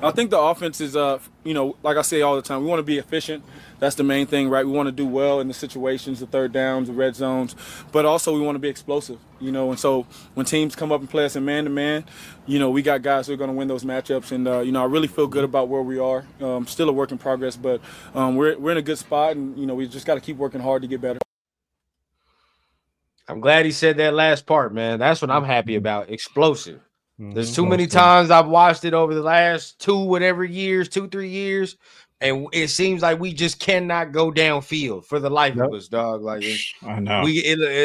I think the offense is, like I say all the time, we want to be efficient. That's the main thing, right? We want to do well in the situations, the third downs, the red zones, but also we want to be explosive, and so when teams come up and play us in man-to-man, we got guys who are going to win those matchups, and, I really feel good about where we are. Still a work in progress, but we're in a good spot, and, we just got to keep working hard to get better. I'm glad he said that last part, man. That's what I'm happy about. Explosive. There's too many Explosive. times I've watched it over the last 2-3 years, and it seems like we just cannot go downfield for the life of us, dog. Like I know.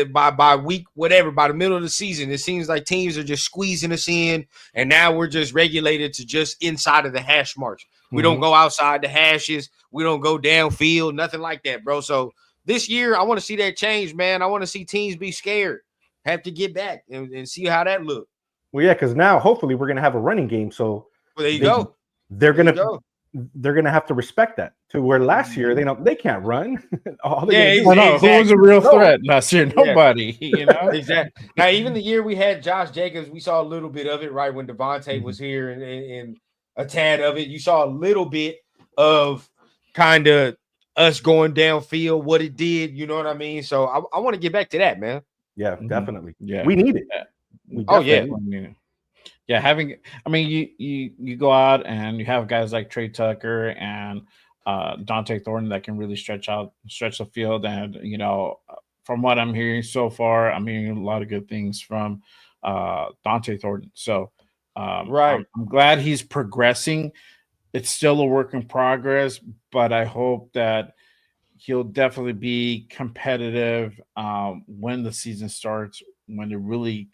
By week whatever, by the middle of the season, it seems like teams are just squeezing us in, and now we're just regulated to just inside of the hash marks. We don't go outside the hashes. We don't go downfield, nothing like that, bro. So this year, I want to see that change, man. I want to see teams be scared, have to get back and see how that look. Well, yeah, because now hopefully we're gonna have a running game, so Well, there you go. They're There you gonna go. they're gonna have to respect that. To where last year they can't run. All Yeah, they're gonna do- I know. Who was a real No. threat last year? Nobody. Exactly. Now, even the year we had Josh Jacobs, we saw a little bit of it, right? When Devontae was here and a tad of it. You saw a little bit of kind of us going downfield, what it did. You know what I mean? So I want to get back to that, man. Yeah, definitely. Yeah. We need it. We definitely need it. You go out and you have guys like Trey Tucker and Dante Thornton that can really stretch the field. And from what I'm hearing so far, I'm hearing a lot of good things from Dante Thornton. So Right. I'm glad he's progressing. It's still a work in progress, but I hope that he'll definitely be competitive when the season starts, when the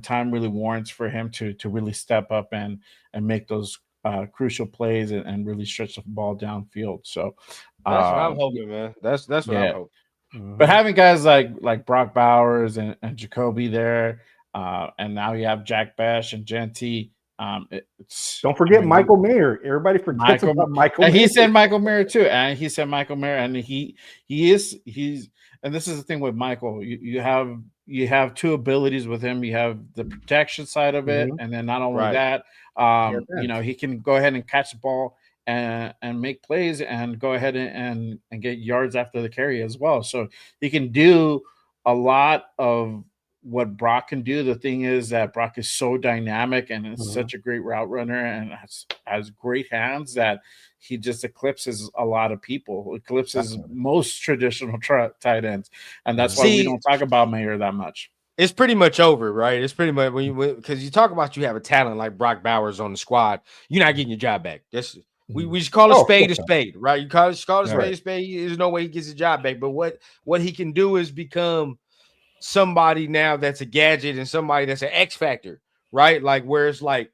time really warrants for him to really step up and make those crucial plays and really stretch the ball downfield. So That's what I'm hoping, man. That's what I'm hoping. But having guys like Brock Bowers and Jacoby there, and now you have Jack Bech and Genty. Don't forget Michael Mayer. Everybody forgets about Michael. And Mayer. he said Michael Mayer too. And he said Michael Mayer, and he's and this is the thing with Michael. You have two abilities with him. You have the protection side of it, and then not only that, he can go ahead and catch the ball and make plays and go ahead and get yards after the carry as well. So he can do a lot of what Brock can do. The thing is that Brock is so dynamic and is such a great route runner and has great hands that he just eclipses a lot of people, eclipses most traditional tight ends. And that's why we don't talk about Mayer that much. It's pretty much over, right? It's pretty much because you talk about you have a talent like Brock Bowers on the squad, you're not getting your job back. We just call a spade, right? You call it a spade. There's no way he gets his job back. But what he can do is become somebody now that's a gadget and somebody that's an X factor, right? Like where it's like,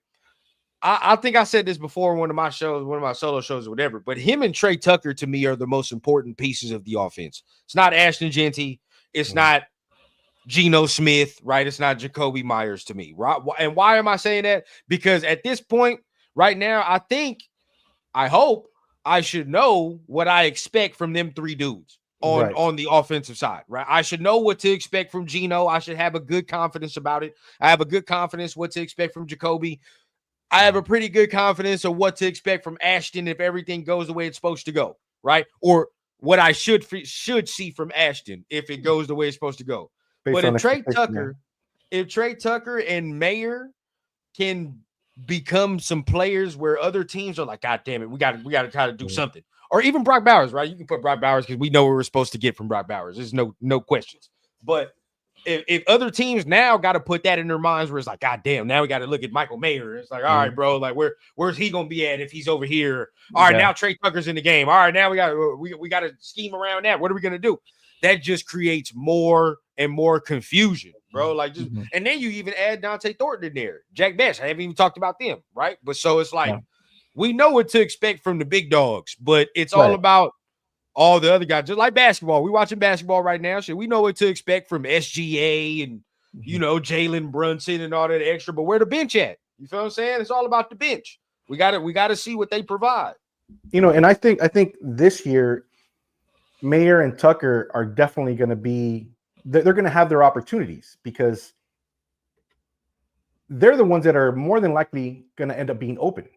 I think I said this before in one of my solo shows or whatever, but him and Trey Tucker to me are the most important pieces of the offense. It's not Ashton Genty. It's not Geno Smith, right? It's not Jacoby Myers to me, right? And why am I saying that? Because at this point right now, I hope I should know what I expect from them three dudes on the offensive side, right? I should know what to expect from Geno. I should have a good confidence about it. I have a good confidence what to expect from Jacoby. I have a pretty good confidence of what to expect from Ashton if everything goes the way it's supposed to go, right? Or what I should see from Ashton if it goes the way it's supposed to go. But if Trey Tucker and Mayer can become some players where other teams are like, God damn it, we got to try to do something. Or even Brock Bowers, right? You can put Brock Bowers because we know what we're supposed to get from Brock Bowers. There's no questions. But if other teams now got to put that in their minds where it's like, God damn, now we got to look at Michael Mayer. It's like, all right, bro, like where's he gonna be at if he's over here? All right, now Trey Tucker's in the game. All right, now we got to scheme around that. What are we gonna do? That just creates more and more confusion, bro. Like just and then you even add Dante Thornton in there, Jack Bech. I haven't even talked about them, right? But so it's like we know what to expect from the big dogs, but it's all about all the other guys. Just like basketball, we watching basketball right now. So we know what to expect from SGA and Jalen Brunson and all that extra. But where the bench at? You feel what I'm saying? It's all about the bench. We got to see what they provide. And I think this year, Mayer and Tucker are definitely going to be. They're going to have their opportunities because they're the ones that are more than likely going to end up being open.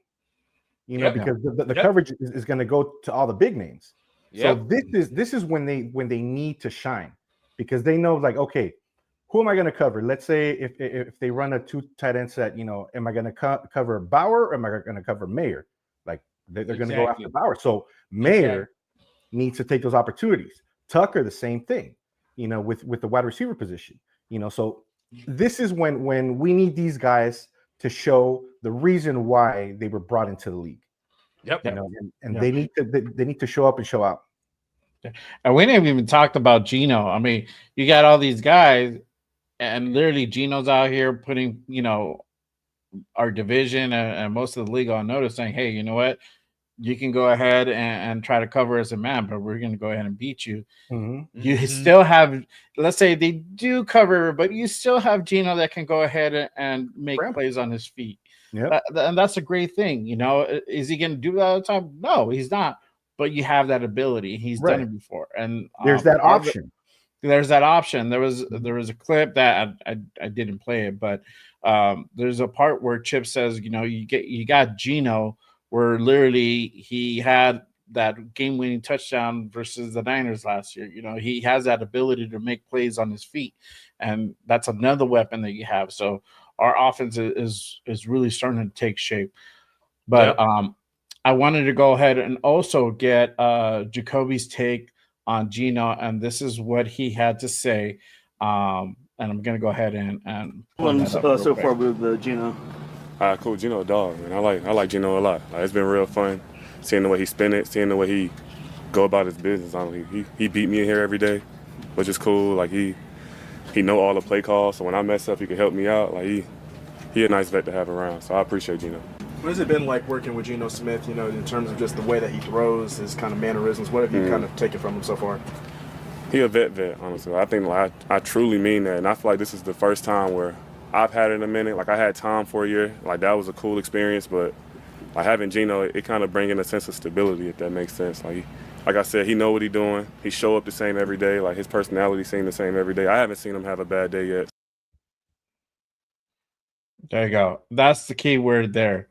Because the coverage is going to go to all the big names. So this is when they need to shine because they know like, okay, who am I going to cover? Let's say if they run a 2 tight end set, am I going to cover Bauer or am I going to cover Mayer? Like they're going to go after Bauer. So Mayer needs to take those opportunities. Tucker, the same thing, with the wide receiver position, so this is when we need these guys to show the reason why they were brought into the league. They need to show up and show out. And we didn't even talk about Geno. I mean, you got all these guys, and literally Geno's out here putting, our division and most of the league on notice, saying, "Hey, you know what? You can go ahead and try to cover as a man, but we're going to go ahead and beat you." You still have, let's say they do cover, but you still have Geno that can go ahead and make plays on his feet. And that's a great thing. Is he going to do that all the time? No, he's not. But you have that ability. He's done it before, and there's that option. There's that option. There was a clip that I didn't play it, but there's a part where Chip says, you got Geno, where literally he had that game-winning touchdown versus the Niners last year. He has that ability to make plays on his feet, and that's another weapon that you have. So our offense is really starting to take shape. But I wanted to go ahead and also get Jacoby's take on Geno, and this is what he had to say. And I'm going to go ahead and so far with Geno. Cool. Geno a dog, man. I like Geno a lot. It's been real fun seeing the way he spin it, seeing the way he go about his business. He beat me in here every day, which is cool. Like he know all the play calls, so when I mess up, he can help me out. Like he a nice vet to have around. So I appreciate Geno. What has it been like working with Geno Smith, in terms of just the way that he throws, his kind of mannerisms? What have you kind of taken from him so far? He a vet, honestly. I think like, I truly mean that, and I feel like this is the first time where I've had it in a minute. Like I had Tom for a year, like that was a cool experience, but like having Gino, it kind of bring in a sense of stability, if that makes sense. Like I said, he know what he doing. He show up the same every day. Like his personality seem the same every day. I haven't seen him have a bad day yet. There you go. That's the key word there.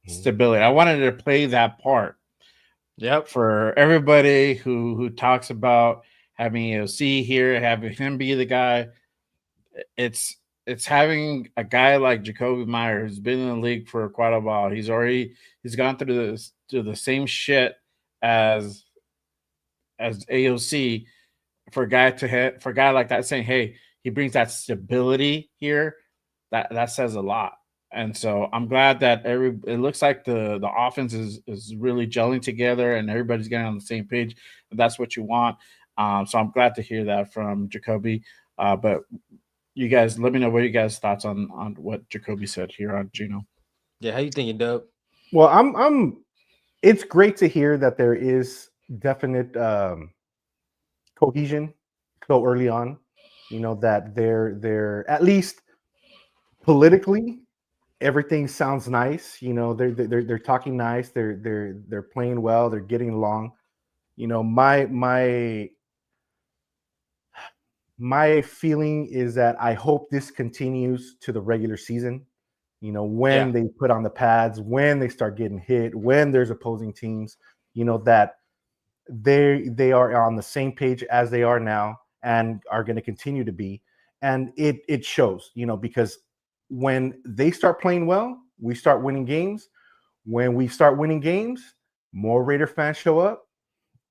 Stability. I wanted to play that part. Yep. For everybody who talks about having AOC here, having him be the guy, it's having a guy like Jakobi Meyer who's been in the league for quite a while. He's gone through the same shit as AOC. For a guy like that saying, hey, he brings that stability here, that says a lot. And so I'm glad that it looks like the offense is really gelling together and everybody's getting on the same page. That's what you want. So I'm glad to hear that from Jakobi. But you guys, let me know what you guys' thoughts on what Jakobi said here on Gino. Yeah, how you thinking, Doug? Well, I'm. It's great to hear that there is definite cohesion so early on. You know that they're at least politically, everything sounds nice. You know, they're talking nice. They're playing well. They're getting along. You know, my feeling is that I hope this continues to the regular season. You know, when they put on the pads, when they start getting hit, when there's opposing teams, you know, that they are on the same page as they are now and are going to continue to be. And it shows, you know, because when they start playing well, we start winning games. When we start winning games, more Raider fans show up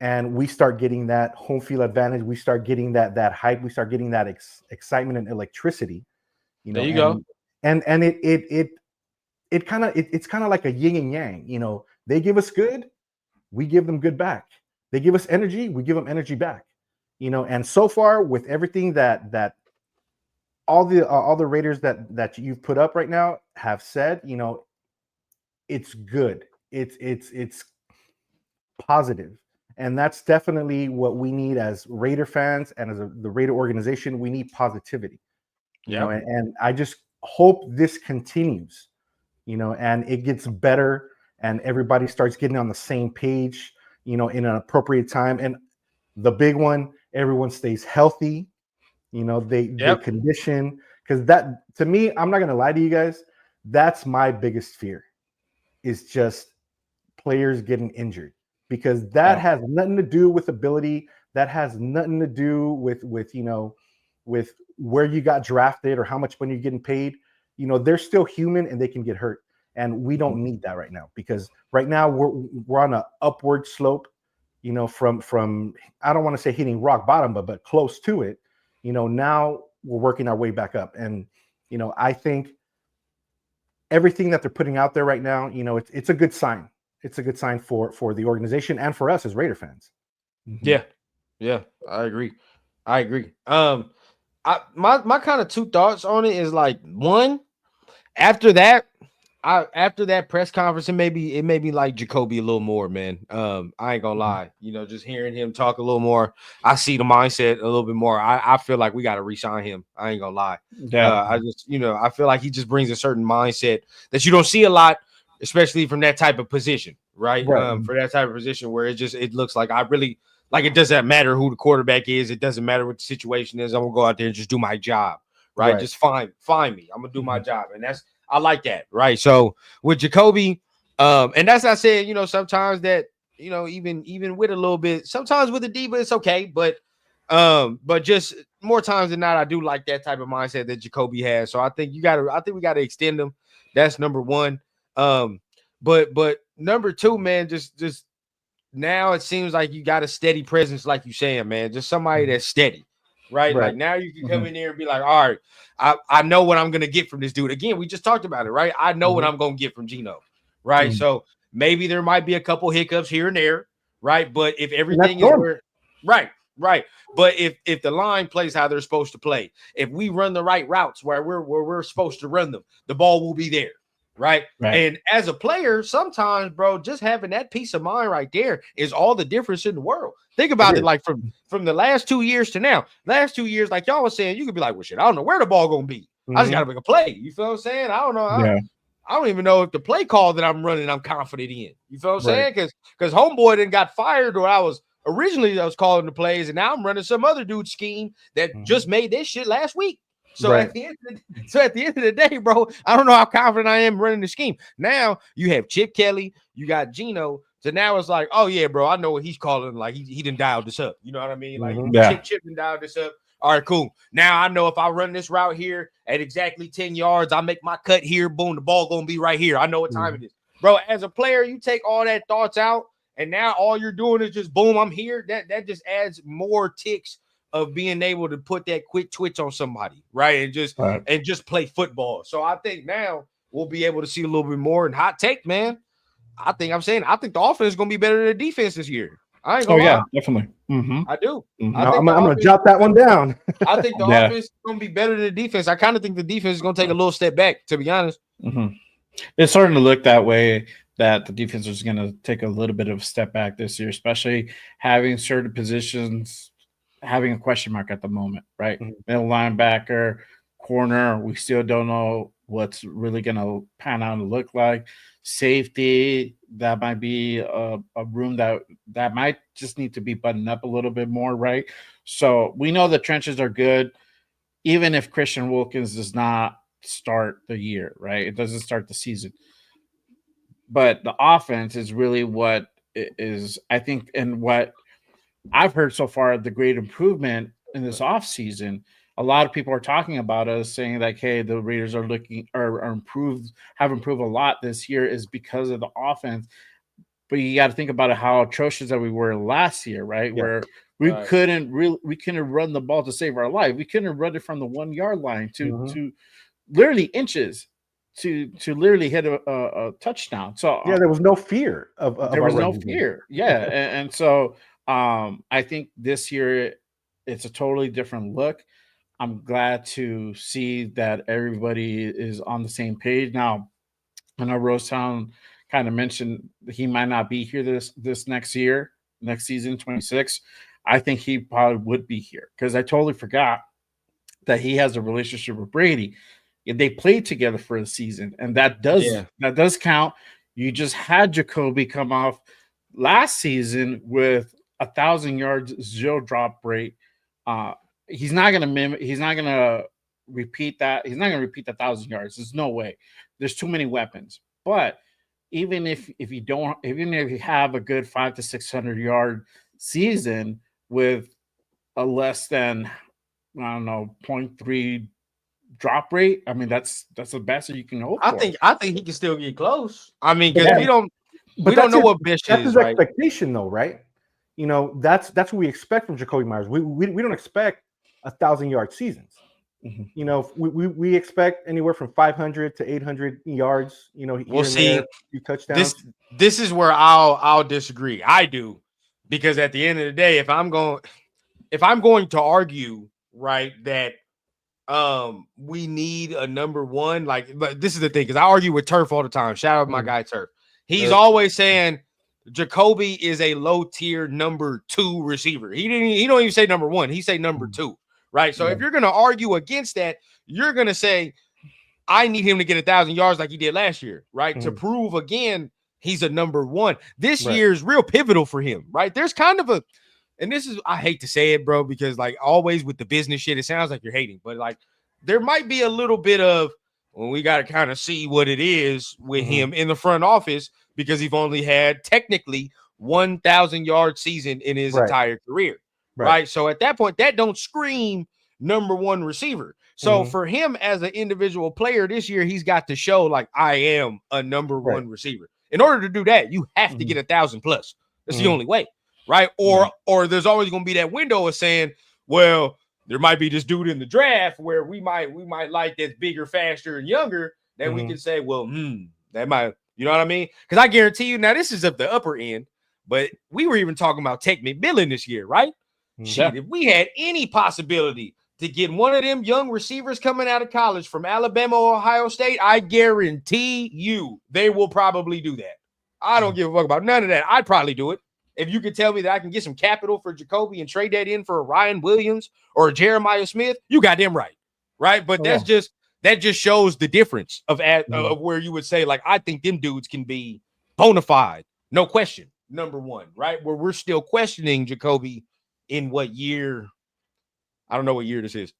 and we start getting that home field advantage. We start getting that hype. We start getting that excitement and electricity. You know, there you go. And it's kind of like a yin and yang. You know, they give us good, we give them good back. They give us energy, we give them energy back. You know, and so far with everything that all the Raiders that you've put up right now have said, you know, it's good. It's positive. And that's definitely what we need as Raider fans and as the Raider organization. We need positivity. You know, and I just hope this continues, you know, and it gets better and everybody starts getting on the same page, you know, in an appropriate time. And the big one, everyone stays healthy. You know, they condition, because that, to me, I'm not going to lie to you guys, that's my biggest fear, is just players getting injured, because that has nothing to do with ability. That has nothing to do with, you know, with where you got drafted or how much money you're getting paid. You know, they're still human and they can get hurt. And we don't need that right now, because right now we're on an upward slope, you know, from I don't want to say hitting rock bottom, but close to it. You know, now we're working our way back up. And, you know, I think everything that they're putting out there right now, you know, it's a good sign. It's a good sign for the organization and for us as Raider fans. Yeah, I agree. My kind of two thoughts on it is like, one, after that press conference, it made me like Jakobi a little more, man. I ain't gonna lie, you know, just hearing him talk a little more, I see the mindset a little bit more. I feel like we got to re-sign him. I ain't gonna lie. I just, you know, I feel like he just brings a certain mindset that you don't see a lot, especially from that type of position, right? For that type of position where it looks like it doesn't matter who the quarterback is. It doesn't matter what the situation is. I'm gonna go out there and just do my job, right? Just find me. I'm gonna do my job, and I like that, right? So with Jakobi, and that's I said, you know, sometimes that, you know, even with a little bit, sometimes with the diva, it's okay, but just more times than not, I do like that type of mindset that Jakobi has. So I think we gotta extend him. That's number one. But number two, man, just now it seems like you got a steady presence, like you saying, man, just somebody that's steady, right? Like now you can come in there and be like, all right, I know what I'm gonna get from this dude. Again, we just talked about it, right? I know what I'm gonna get from Gino, right? So maybe there might be a couple hiccups here and there, right? But if everything is where, right. But if the line plays how they're supposed to play, if we run the right routes where we're supposed to run them, the ball will be there. right? Right. And as a player, sometimes, bro, just having that peace of mind right there is all the difference in the world. Think about it, like from the last 2 years to now. Last 2 years, like y'all was saying, you could be like, well, shit, I don't know where the ball gonna be. I just gotta make a play. You feel what I'm saying? I don't know. I don't even know if the play call that I'm running, I'm confident in. You feel what I'm saying? Because homeboy then got fired, or I was calling the plays, and now I'm running some other dude's scheme that just made this shit last week. So at the end of the day, bro, I don't know how confident I am running the scheme. Now you have Chip Kelly, you got Geno. So now it's like, oh yeah, bro, I know what he's calling. Like he done dialed this up. You know what I mean? Like Chip done dialed this up. All right, cool. Now I know if I run this route here at exactly 10 yards, I make my cut here, boom, the ball gonna be right here. I know what time it is. Bro, as a player, you take all that thoughts out, and now all you're doing is just boom, I'm here. That just adds more ticks of being able to put that quick twitch on somebody, right? And just play football. So I think now we'll be able to see a little bit more. And hot take, man. I think the offense is gonna be better than the defense this year. I ain't gonna lie. Definitely. I do. I'm gonna jot that one down. I think the offense is gonna be better than the defense. I kind of think the defense is gonna take a little step back, to be honest. It's starting to look that way, that the defense is going to take a little bit of a step back this year, especially having certain positions having a question mark at the moment, right? Middle linebacker, corner, we still don't know what's really going to pan out and look like. Safety, that might be a room that might just need to be buttoned up a little bit more, right? So we know the trenches are good, even if Christian Wilkins does not start the year, right? It doesn't start the season. But the offense is really what is, I think, and what I've heard so far, the great improvement in this offseason. A lot of people are talking about us, saying like, hey, the Raiders have improved a lot this year is because of the offense. But you got to think about it, how atrocious that we were last year, right? Where we couldn't run the ball to save our life. We couldn't run it from the 1 yard line to literally inches to literally hit a touchdown. So there was no fear there was no fear. And so I think this year it's a totally different look. I'm glad to see that everybody is on the same page. Now, I know Rosetown kind of mentioned he might not be here this next season, 26. I think he probably would be here because I totally forgot that he has a relationship with Brady. They played together for a season, and that does count. You just had Jacoby come off last season with 1,000 yards, 0 drop rate. He's not going to repeat that. He's not going to repeat the 1,000 yards. There's no way. There's too many weapons. But even if you have a good 500 to 600 yard season with a less than 0.3 drop rate, I mean that's the best that you can hope for. I think he can still get close. I mean, because we don't know what Bish is. That's his expectation, though, right? You know, that's what we expect from Jacoby Myers. We don't expect 1,000-yard seasons. You know, we expect anywhere from 500 to 800 yards. You know, we'll see. A few touchdowns. This is where I'll disagree. I do, because at the end of the day, if I'm going to argue, right, that we need a number one, but this is the thing, because I argue with Turf all the time. Shout out my guy Turf. He's always saying Jacoby is a low tier number 2 receiver. He don't even say number 1. He say number 2. Right. So if you're going to argue against that, you're going to say, I need him to get 1,000 yards like he did last year. Right. To prove again, he's a number 1. This year is real pivotal for him. Right. There's kind of and this is, I hate to say it, bro, because like always with the business shit, it sounds like you're hating, but like there might be a little bit of, well, we got to kind of see what it is with him in the front office, because he's only had technically 1,000 yard season in his entire career. Right. So at that point, that don't scream number 1 receiver. So for him as an individual player this year, he's got to show like, I am a number 1 receiver. In order to do that, you have to get 1,000 plus. That's the only way. Right. Or there's always going to be that window of saying, well, there might be this dude in the draft where we might like that's bigger, faster, and younger. Then we can say, well, that might, you know what I mean? Because I guarantee you, now this is at the upper end, but we were even talking about Tech McMillan this year, right? Shit, if we had any possibility to get one of them young receivers coming out of college from Alabama or Ohio State, I guarantee you they will probably do that. I don't give a fuck about none of that. I'd probably do it. If you could tell me that I can get some capital for Jacoby and trade that in for a Ryan Williams or a Jeremiah Smith, you got them right. Right. But that just shows the difference of where you would say, like, I think them dudes can be bona fide. No question. Number one, right? Where we're still questioning Jacoby in what year? I don't know what year this is.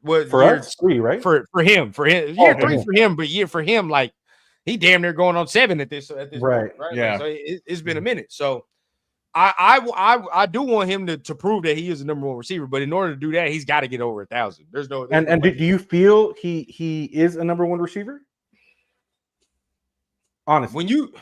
What For year, us, 3, right? For him. Year 3 for him, but year for him, like he damn near going on 7 at this Right. point, right? Yeah. Like, so it's been a minute. So I do want him to prove that he is the number 1 receiver, but in order to do that, he's got to get over 1,000. There's no And do you feel he is a number 1 receiver? Honestly,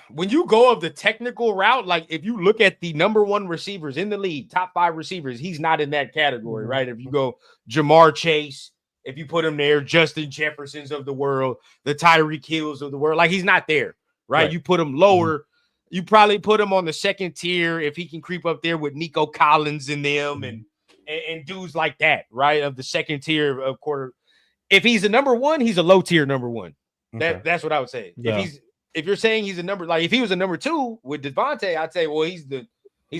when you go of the technical route, like if you look at the number 1 receivers in the league, top 5 receivers, he's not in that category, right? If you go Jamar Chase, if you put him there, Justin Jeffersons of the world, the Tyreek Hills of the world, like he's not there, right? You put him lower, you probably put him on the 2nd tier if he can creep up there with Nico Collins and them and dudes like that, right? Of the 2nd tier of quarter. If he's a number 1, he's a low tier number 1. That's what I would say. Yeah. If you're saying he's a number, like if he was a number 2 with Devontae, I'd say, well, he's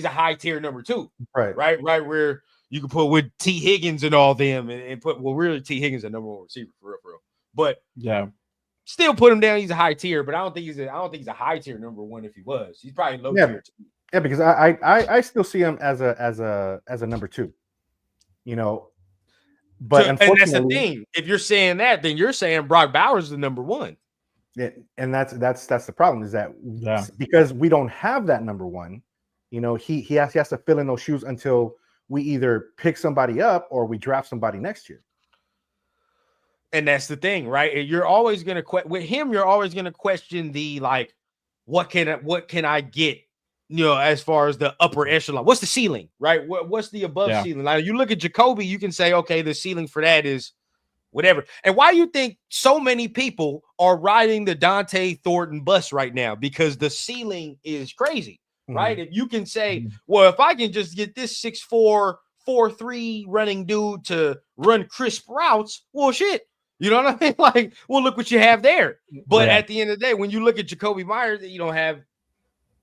a high tier number 2, right, where you can put with T Higgins and all them and put, well, really T Higgins is a number 1 receiver for real. But yeah, still put him down. He's a high tier, but I don't think he's a high tier number 1. If he was, he's probably low tier. Yeah, because I still see him as a number 2, you know. But and that's the thing. If you're saying that, then you're saying Brock Bowers is the number 1. Yeah, and that's the problem is that because we don't have that number 1, you know, he has to fill in those shoes until we either pick somebody up or we draft somebody next year. And that's the thing, right? You're always going to with him. You're always going to question the like, what can I get? You know, as far as the upper echelon, what's the ceiling, right? What's the above ceiling? Like you look at Jacoby, you can say, okay, the ceiling for that is whatever. And why do you think so many people are riding the Dante Thornton bus right now? Because the ceiling is crazy, right? If you can say, well, if I can just get this 6'4", 4'3" running dude to run crisp routes, well, shit. You know what I mean? Like, well, look what you have there. But at the end of the day, when you look at Jacoby Myers, you don't have,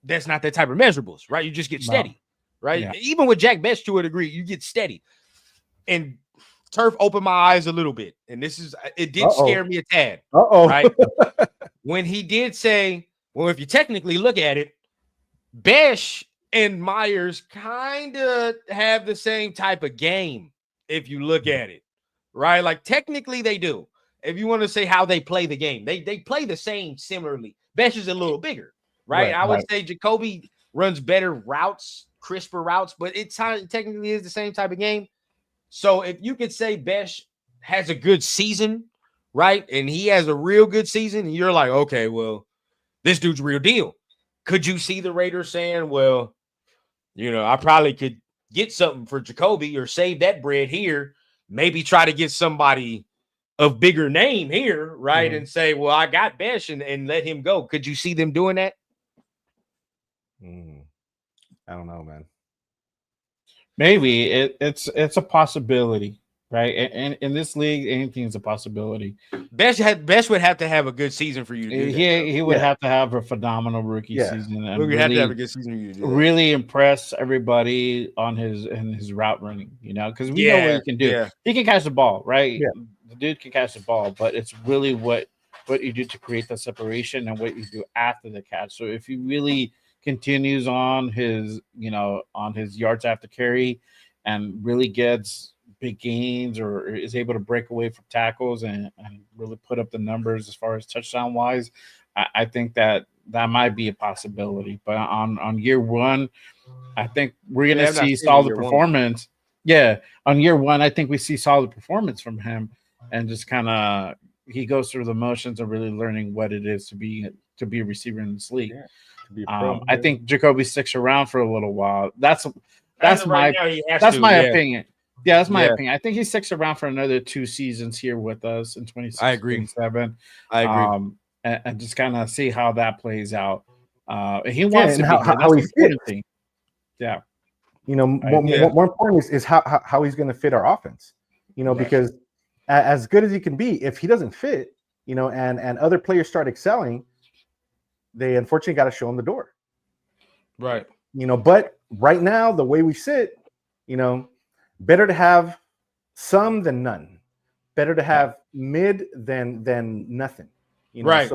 that's not that type of measurables, right? You just get steady, right? Yeah. Even with Jack Best to a degree, you get steady. And Turf opened my eyes a little bit, and it did scare me a tad. Right? When he did say, well, if you technically look at it, Besh and Myers kind of have the same type of game if you look at it, right? Like technically they do. If you want to say how they play the game, they play the same similarly. Besh is a little bigger, right? I would say Jacoby runs better routes, crisper routes, but it technically is the same type of game. So if you could say Besh has a good season, right, and he has a real good season, and you're like, okay, well, this dude's real deal. Could you see the Raiders saying, well, you know, I probably could get something for Jacoby or save that bread here, maybe try to get somebody of bigger name here, right, and say, well, I got Besh and let him go. Could you see them doing that? I don't know, man. Maybe it's a possibility, right? And in this league, anything is a possibility. Besh would have to have a good season for you to do that. He would have to have a phenomenal rookie season. And we have to have a good season for you to do that. Really impress everybody on his route running, you know, because we know what he can do. Yeah. He can catch the ball, right? Yeah. The dude can catch the ball, but it's really what you do to create the separation and what you do after the catch. So if he really continues on his yards after carry and really gets big gains or is able to break away from tackles and really put up the numbers as far as touchdown wise, I think that might be a possibility. But on year 1, I think we're going to see solid performance. Yeah. On year 1, I think we see solid performance from him and just kind of, he goes through the motions of really learning what it is to be a receiver in this league. Yeah. I think Jacoby sticks around for a little while. That's my opinion. Yeah, that's my opinion. I think he sticks around for another 2 seasons here with us in 2026. I agree. 27. I agree. And just kind of see how that plays out. He wants to be how he fits. Yeah. You know, more important is how he's going to fit our offense. because as good as he can be, if he doesn't fit, and other players start excelling, they unfortunately got to show him the door. Right. But right now, the way we sit, better to have some than none. Better to have mid than nothing. Right.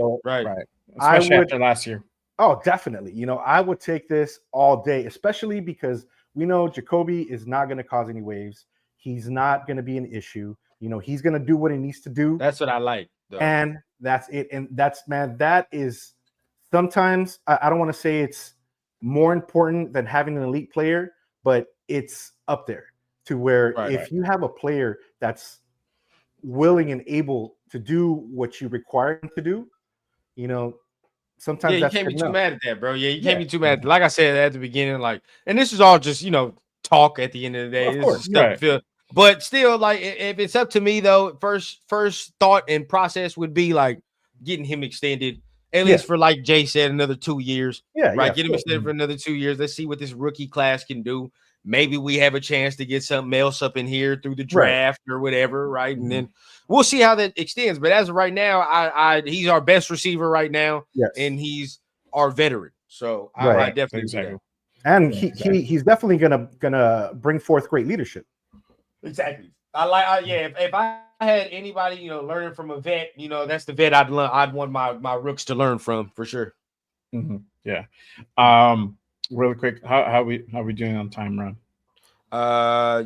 Especially after last year. Oh, definitely. I would take this all day, especially because we know Jacoby is not going to cause any waves. He's not going to be an issue. He's going to do what he needs to do. That's what I like, though. And that's it. And that is sometimes, I don't want to say it's more important than having an elite player, but it's up there to where if you have a player that's willing and able to do what you require him to do, sometimes you can't be too mad at that, bro. You can't be too mad. Like I said at the beginning, and this is all just talk at the end of the day. Of course, but still, if it's up to me though, first thought and process would be getting him extended at least for, like Jay said, another 2 years. Get him extended for another 2 years. Let's see what this rookie class can do. Maybe we have a chance to get something else up in here through the draft or whatever, right? And then we'll see how that extends. But as of right now, he's our best receiver right now, and he's our veteran. So I definitely do. And he's definitely gonna bring forth great leadership. Exactly. If I had anybody learning from a vet, that's the vet I'd want my rooks to learn from for sure. Mm-hmm. Yeah. Really quick, how we doing on time run? I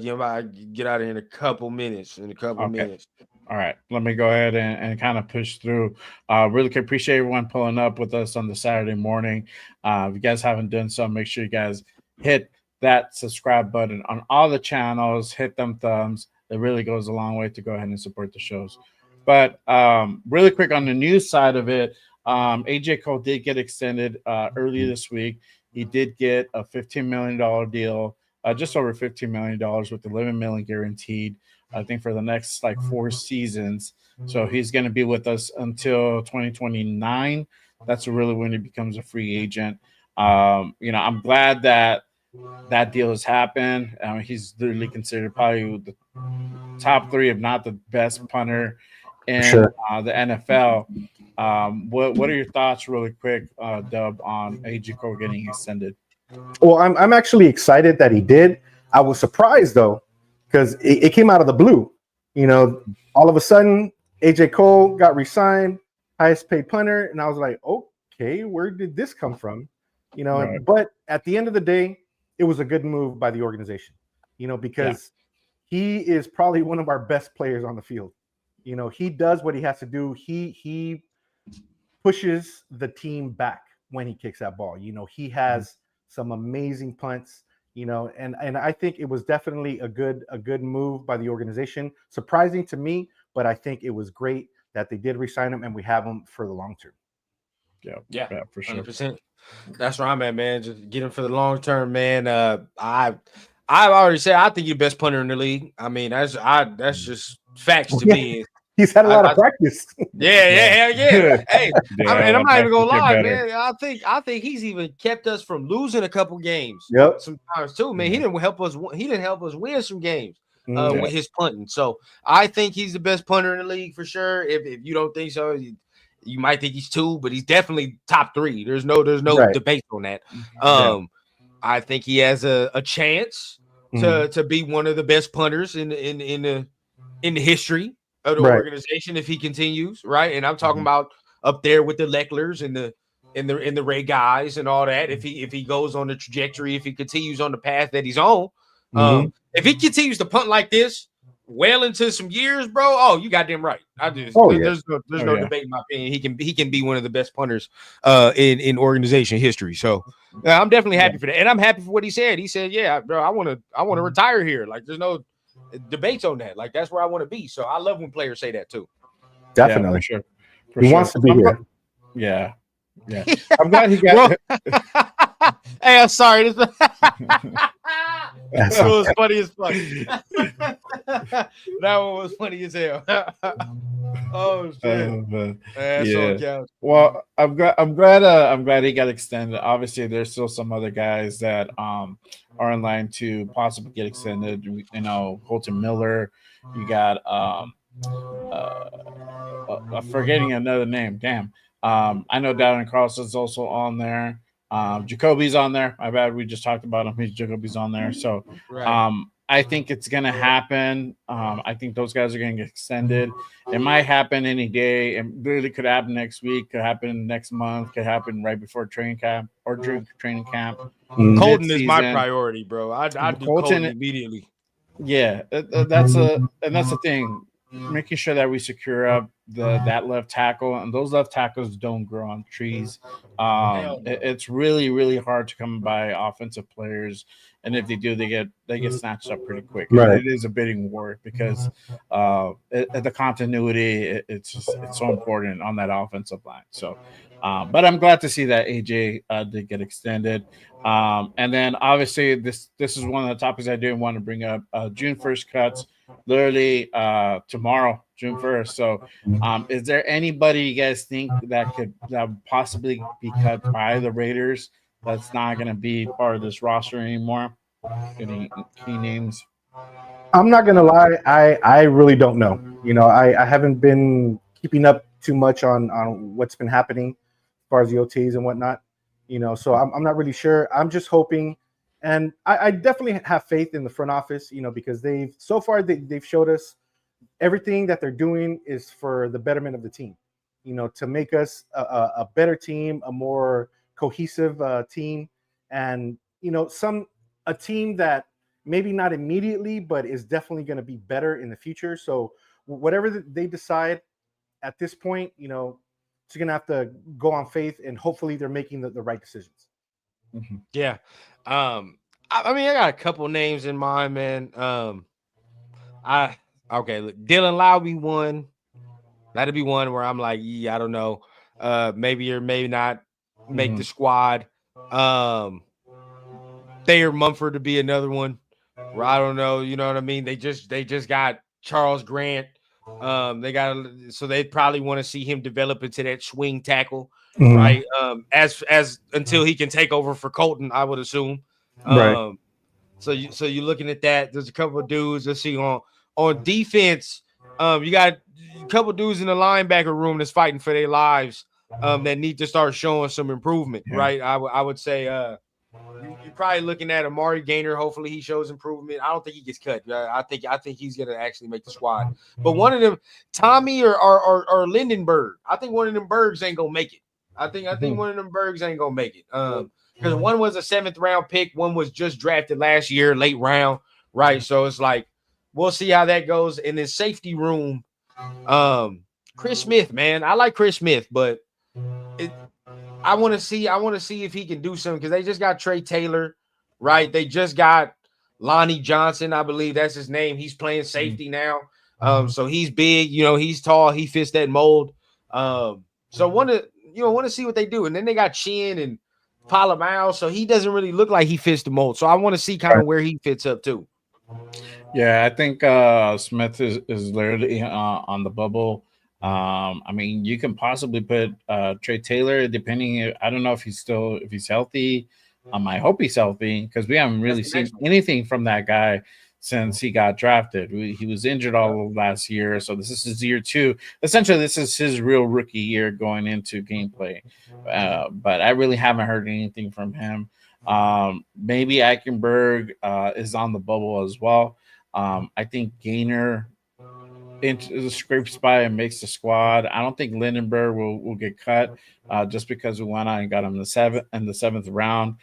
get out of here in a couple minutes. All right, let me go ahead and kind of push through. Really quick, appreciate everyone pulling up with us on the Saturday morning. If you guys haven't done so, make sure you guys hit that subscribe button on all the channels. Hit them thumbs. It really goes a long way to go ahead and support the shows. But really quick on the news side of it, AJ Cole did get extended earlier this week. He did get a $15 million deal, just over $15 million with $11 million guaranteed, I think, for the next 4 seasons. So he's going to be with us until 2029. That's really when he becomes a free agent. I'm glad that deal has happened. He's literally considered probably the top 3, if not the best punter in the NFL. What are your thoughts, really quick, Dub, on AJ Cole getting extended? Well, I'm actually excited that he did. I was surprised though, because it came out of the blue. All of a sudden, AJ Cole got re-signed, highest paid punter, and I was like, okay, where did this come from? But at the end of the day, it was a good move by the organization. Because he is probably one of our best players on the field. He does what he has to do. He pushes the team back when he kicks that ball. He has some amazing punts, and I think it was definitely a good move by the organization. Surprising to me, but I think it was great that they did re-sign him and we have him for the long term. Yeah, for sure. 100%. That's where I'm at, man. Just get him for the long term, man. I've already said I think you're the best punter in the league. I mean, that's just facts to me. He's had a lot of practice. Yeah. Hey, I'm not even gonna lie, man. I think he's even kept us from losing a couple games. Sometimes too, man. He didn't help us. He didn't help us win some games with his punting. So I think he's the best punter in the league for sure. If you don't think so, you might think he's 2, but he's definitely top 3. There's no debate on that. I think he has a chance to be one of the best punters in the history of the organization if he continues, right? And I'm talking about up there with the Lecklers and the Ray guys and all that. If he goes on the trajectory, if he continues on the path that he's on, if he continues to punt like this well into some years, bro, you goddamn right. There's no debate in my opinion. He can be one of the best punters in organization history. So I'm definitely happy for that, and I'm happy for what he said. He said, "Yeah, bro, I want to retire here." There's no debates on that. That's where I want to be. So I love when players say that too. Definitely, for sure. He wants to be here. Yeah. I'm glad he got it. Hey, I'm sorry. That was funny as fuck. That one was funny as hell. Oh shit. But, That's yeah. on couch. Well, I'm glad he got extended. Obviously, there's still some other guys that are in line to possibly get extended. You know, Colton Miller. You got forgetting another name. Damn. I know Darren Carlson's also on there. Jacoby's on there. My bad. We just talked about him. Jacoby's on there. So Right. I think it's gonna happen. I think those guys are gonna get extended. It might happen any day. It really could happen next week. Could happen next month. Could happen right before training camp or during training camp. Colton is my Mid-season. priority, bro. I'd do Colton- Colton immediately. Yeah, that's the thing. Making sure that we secure up that left tackle, and those left tackles don't grow on trees. It's really, really hard to come by offensive players, and if they do, they get snatched up pretty quick. Right. It is a bidding war because the continuity it's so important on that offensive line. So, but I'm glad to see that AJ did get extended. And then obviously this is one of the topics I didn't want to bring up. June 1st cuts, literally tomorrow, June 1st. So is there anybody you guys think that would possibly be cut by the Raiders that's not going to be part of this roster anymore? Any key names? I'm not gonna lie, I really don't know. You know, I haven't been keeping up too much on what's been happening as far as the OTs and whatnot. You know, so I'm not really sure. I'm just hoping, and I definitely have faith in the front office. You know, because they've showed us everything that they're doing is for the betterment of the team. You know, to make us a better team, a more cohesive team, and you know, a team that maybe not immediately, but is definitely going to be better in the future. So whatever they decide at this point, you know, it's going to have to go on faith, and hopefully they're making the right decisions. Mm-hmm. Yeah. I mean, I got a couple names in mind, man. Look, Dylan Lowry one. That'd be one where I'm like, yeah, I don't know. Maybe or maybe not make the squad. Thayer Mumford to be another one where I don't know, you know what I mean? They just got Charles Grant. So they probably want to see him develop into that swing tackle, right? As until he can take over for Colton, I would assume. Right. So you're looking at that. There's a couple of dudes. Let's see on defense. You got a couple of dudes in the linebacker room that's fighting for their lives. That need to start showing some improvement, right? I would say you're probably looking at Amari Gaynor. Hopefully he shows improvement. I don't think he gets cut. I think he's gonna actually make the squad. But one of them, Tommy or Lindenberg, I think one of them Bergs ain't gonna make it. I think one of them Bergs ain't gonna make it. Because one was a 7th round pick, one was just drafted last year, late round, right? So it's like we'll see how that goes. In the safety room, Chris Smith, man, I like Chris Smith, but I want to see if he can do something because they just got Trey Taylor, right? They just got Lonnie Johnson, I believe that's his name. He's playing safety now. So he's big, you know, he's tall, he fits that mold. So want to see what they do. And then they got Chin and Palomao, so he doesn't really look like he fits the mold. So I want to see kind of where he fits up too. Yeah, I think Smith is literally on the bubble. I mean, you can possibly put Trey Taylor, depending. I don't know if he's healthy. I hope he's healthy because we haven't really seen anything from that guy since he got drafted. He was injured all of last year, so this is his year 2. Essentially, this is his real rookie year going into gameplay. But I really haven't heard anything from him. Maybe Eichenberg is on the bubble as well. I think Gaynor into the scrapes by and makes the squad. I don't think Lindenberg will get cut just because we went on and got him in the 7th round.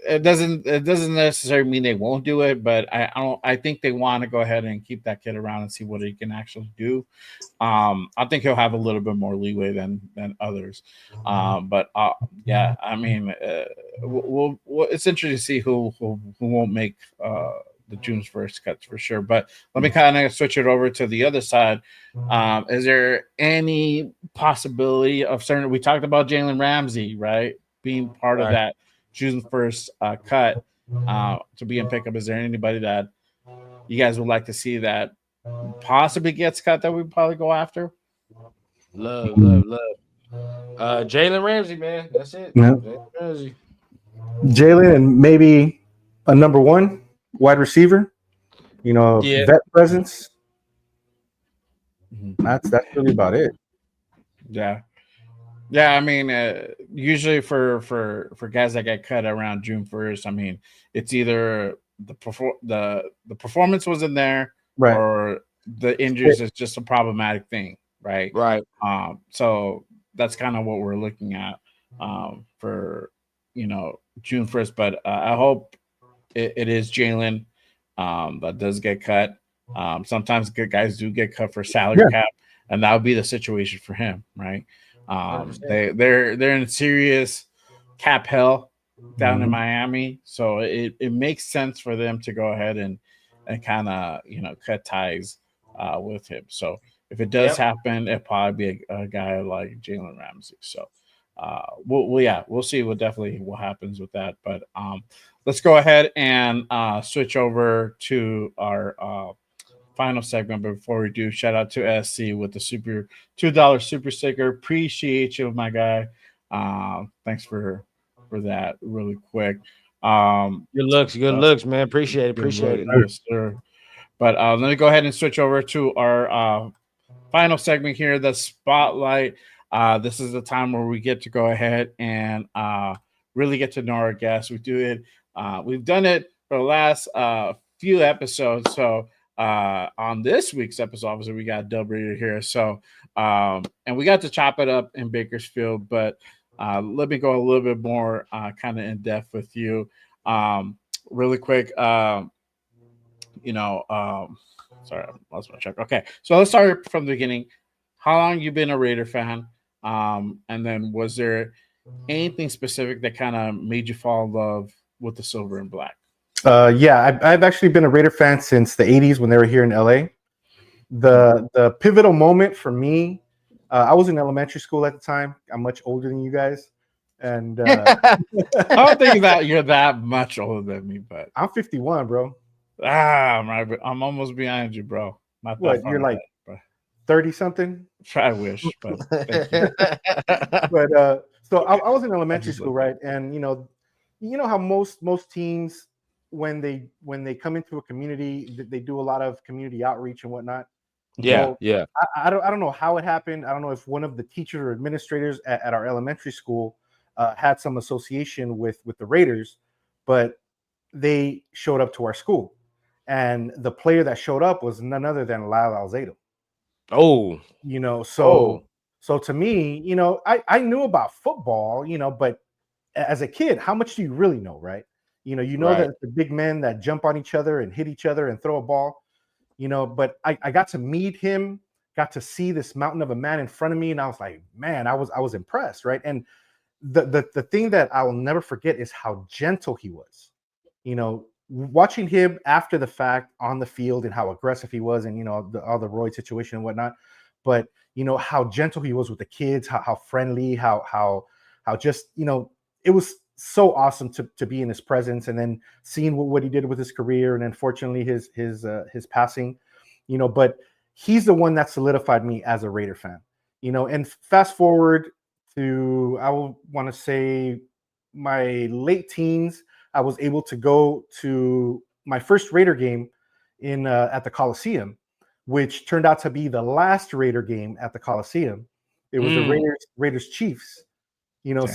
It doesn't necessarily mean they won't do it, but I think they want to go ahead and keep that kid around and see what he can actually do. I think he'll have a little bit more leeway than others. But yeah, I mean, we'll it's interesting to see who won't make the June's 1st cuts for sure. But let me kind of switch it over to the other side. Is there any possibility of certain? We talked about Jalen Ramsey, right, being part of that June 1st cut to be in pickup. Is there anybody that you guys would like to see that possibly gets cut that we probably go after? Love. Jalen Ramsey, man. That's it. Yeah. Jalen Ramsey. Jalen and maybe a number 1 wide receiver. Yeah. Vet presence. That's really about it. Yeah. Yeah, I mean, usually for guys that get cut around June 1st, I mean, it's either the performance wasn't there, Right. or the injuries is just a problematic thing, right? Right. So that's kind of what we're looking at for June 1st. But I hope it is Jalen that does get cut. Sometimes good guys do get cut for salary cap, and that would be the situation for him, right? They're in serious cap hell down in Miami, so it makes sense for them to go ahead and kind of cut ties with him. So if it does happen, it'll probably be a guy like Jalen Ramsey. So we'll see what happens with that. But let's go ahead and switch over to our final segment. But before we do, shout out to SC with the $2 super sticker. Appreciate you, my guy. Thanks for that really quick. Good looks, man. Appreciate it. Yes, sir. But let me go ahead and switch over to our final segment here, the spotlight. This is the time where we get to go ahead and really get to know our guests. We do it. We've done it for the last few episodes. So on this week's episode, obviously we got Dub Raider here. So and we got to chop it up in Bakersfield, but let me go a little bit more kind of in depth with you really quick. Sorry, I lost my check. Okay, so let's start from the beginning. How long you been a Raider fan? And then was there anything specific that kind of made you fall in love with the silver and black? I've actually been a Raider fan since the 80s when they were here in LA. The pivotal moment for me, I was in elementary school at the time. I'm much older than you guys. And I don't think that you're that much older than me, but I'm 51, bro. I'm almost behind you, bro. Not what, you're like 30 something? I wish, but thank you. But so I was in elementary school, right? And you know how most teams when they come into a community, they do a lot of community outreach and whatnot. Yeah, so I don't know how it happened. I don't know if one of the teachers or administrators at our elementary school had some association with the Raiders, but they showed up to our school, and the player that showed up was none other than Lyle Alzado. Oh, so to me, I knew about football, but as a kid, how much do you really know, right? That the big men that jump on each other and hit each other and throw a ball, but I got to meet him, got to see this mountain of a man in front of me, and I was like, man, I was impressed, right? And the thing that I will never forget is how gentle he was. Watching him after the fact on the field and how aggressive he was, and all the Roy situation and whatnot, but how gentle he was with the kids, how friendly, how just it was so awesome to be in his presence, and then seeing what he did with his career, and unfortunately his passing, but he's the one that solidified me as a Raider fan, and fast forward to, I will want to say, my late teens, I was able to go to my first Raider game at the Coliseum, which turned out to be the last Raider game at the Coliseum. It was the Raiders Chiefs,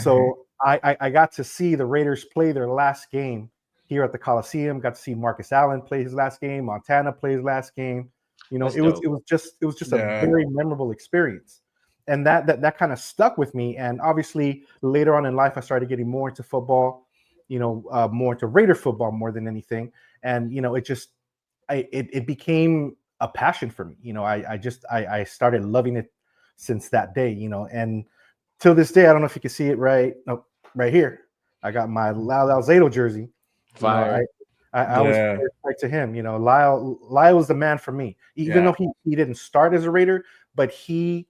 so I got to see the Raiders play their last game here at the Coliseum. Got to see Marcus Allen play his last game, Montana play his last game. It was just a very memorable experience. And that kind of stuck with me. And obviously later on in life, I started getting more into football, more into Raider football more than anything. And, it became a passion for me. I started loving it since that day, and till this day, I don't know if you can see it right here. I got my Lyle Alzado jersey. Fire. I was right to him. Lyle was the man for me, even though he didn't start as a Raider, but he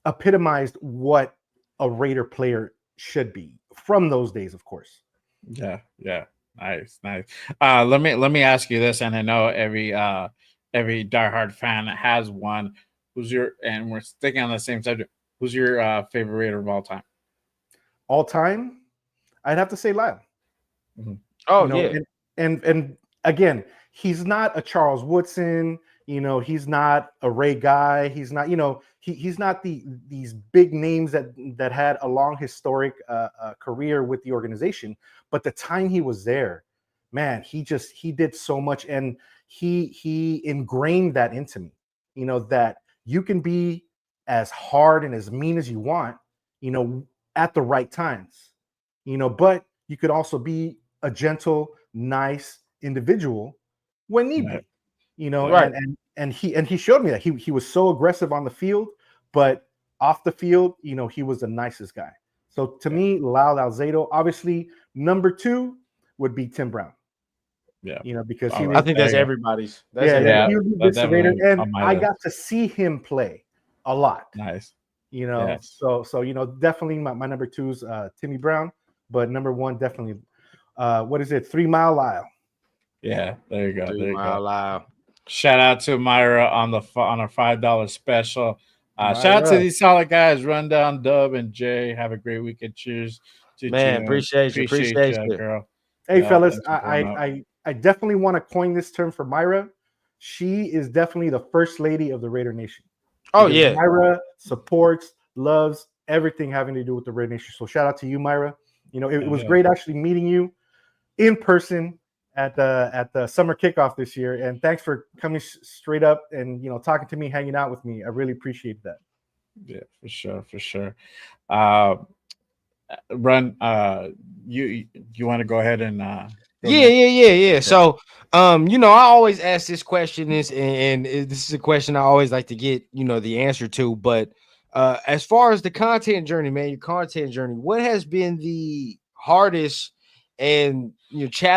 epitomized what a Raider player should be from those days, of course. Yeah. Nice. Let me ask you this, and I know every diehard fan has one. And we're sticking on the same subject. Who's your favorite Raider of all time? All time, I'd have to say Lyle. Oh, You know, yeah. and again, he's not a Charles Woodson. You know, he's not a Ray Guy. He's not, you know, he's not these big names that had a long historic career with the organization. But the time he was there, man, he did so much, and he ingrained that into me. You know, that you can be as hard and as mean as you want, you know, at the right times. You know, but you could also be a gentle, nice individual when need be. You know, Right. and he showed me that he was so aggressive on the field, but off the field, you know, he was the nicest guy. So to me, Lyle Alzado, obviously, number 2 would be Tim Brown. Yeah, you know, because All he right. I was think There that's you go. everybody's. That's yeah, everybody's. he was a that's big Raider, definitely and on my I list. got to see him play a lot. Nice. You know, Yes. so you know, definitely my number 2 is Timmy Brown, but number 1 definitely what is it? 3 Mile Lyle. Yeah, there you go. 3 There you Mile go. Lyle. Shout out to Myra on our $5 special. Shout out to Myra. these solid guys, Rundown, Dub, and Jay. Have a great weekend. Cheers to Man, June. appreciate you. Girl. Hey, Yeah, fellas, thanks for pulling up. I definitely want to coin this term for Myra. She is definitely the first lady of the Raider Nation. Oh, Because yeah. Myra supports, loves everything having to do with the Raider Nation. So shout out to you, Myra. You know, it was Yeah. great actually meeting you in person at the summer kickoff this year. And thanks for coming straight up and, you know, talking to me, hanging out with me. I really appreciate that. Yeah, for sure. Run. You want to go ahead and go Yeah, next? yeah. So, you know, I always ask this question, and this is a question I always like to get, you know, the answer to. But as far as the content journey, man, your content journey, what has been the hardest and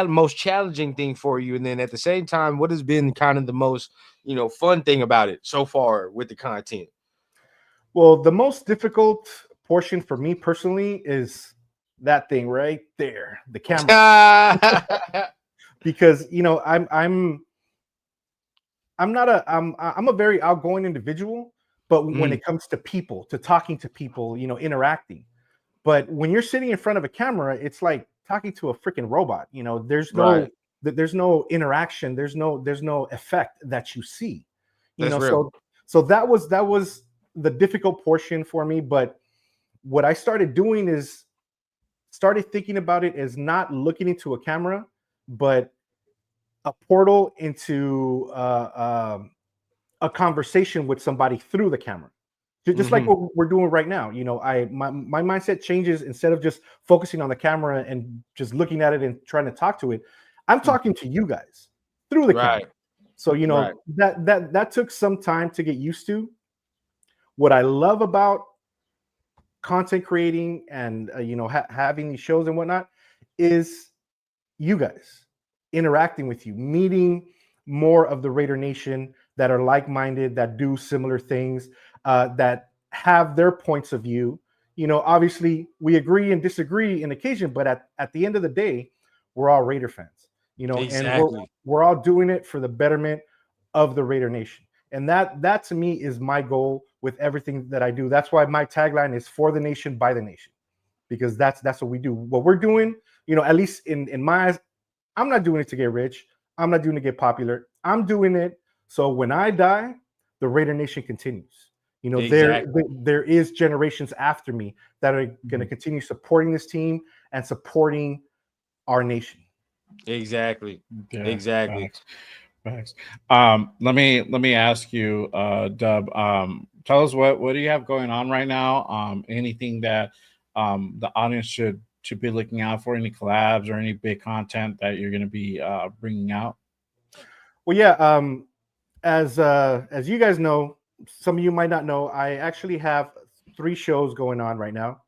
most challenging thing for you? And then at the same time, what has been kind of the most, you know, fun thing about it so far with the content? Well, the most difficult portion for me personally is that thing right there, the camera. Because, you know, I'm a very outgoing individual, but when it comes to people, to talking to people, you know, interacting. But when you're sitting in front of a camera, it's like talking to a freaking robot. You know, there's no interaction, there's no effect that you see. You That's know, real. so that was the difficult portion for me. But what I started doing is started thinking about it as not looking into a camera, but a portal into a conversation with somebody through the camera. Just like what we're doing right now. You know, my mindset changes. Instead of just focusing on the camera and just looking at it and trying to talk to it, I'm talking to you guys through the camera. So, you know, that took some time to get used to. What I love about content creating and you know, having these shows and whatnot is you guys interacting with you, meeting more of the Raider Nation that are like-minded, that do similar things, that have their points of view. You know, obviously we agree and disagree in occasion, but at the end of the day, we're all Raider fans. You know, and we're all doing it for the betterment of the Raider Nation. And that to me is my goal with everything that I do. That's why my tagline is for the nation, by the nation, because that's what we do. What we're doing, you know, at least in my eyes, I'm not doing it to get rich. I'm not doing it to get popular. I'm doing it so when I die, the Raider Nation continues. You know, there is generations after me that are going to continue supporting this team and supporting our nation. Exactly. Yeah, Exactly. Thanks. Let me ask you, Dub. Tell us what do you have going on right now? Anything that the audience should be looking out for? Any collabs or any big content that you're going to be bringing out? Well, yeah. As you guys know, some of you might not know, I actually have 3 shows going on right now.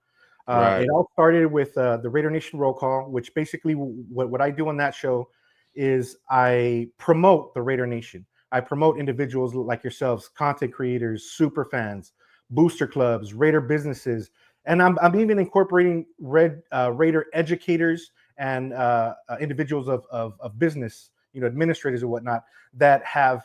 It all started with the Raider Nation Roll Call, which basically what I do on that show is I promote the Raider Nation. I promote individuals like yourselves, content creators, super fans, booster clubs, Raider businesses, and I'm even incorporating Raider educators and individuals of business, you know, administrators and whatnot that have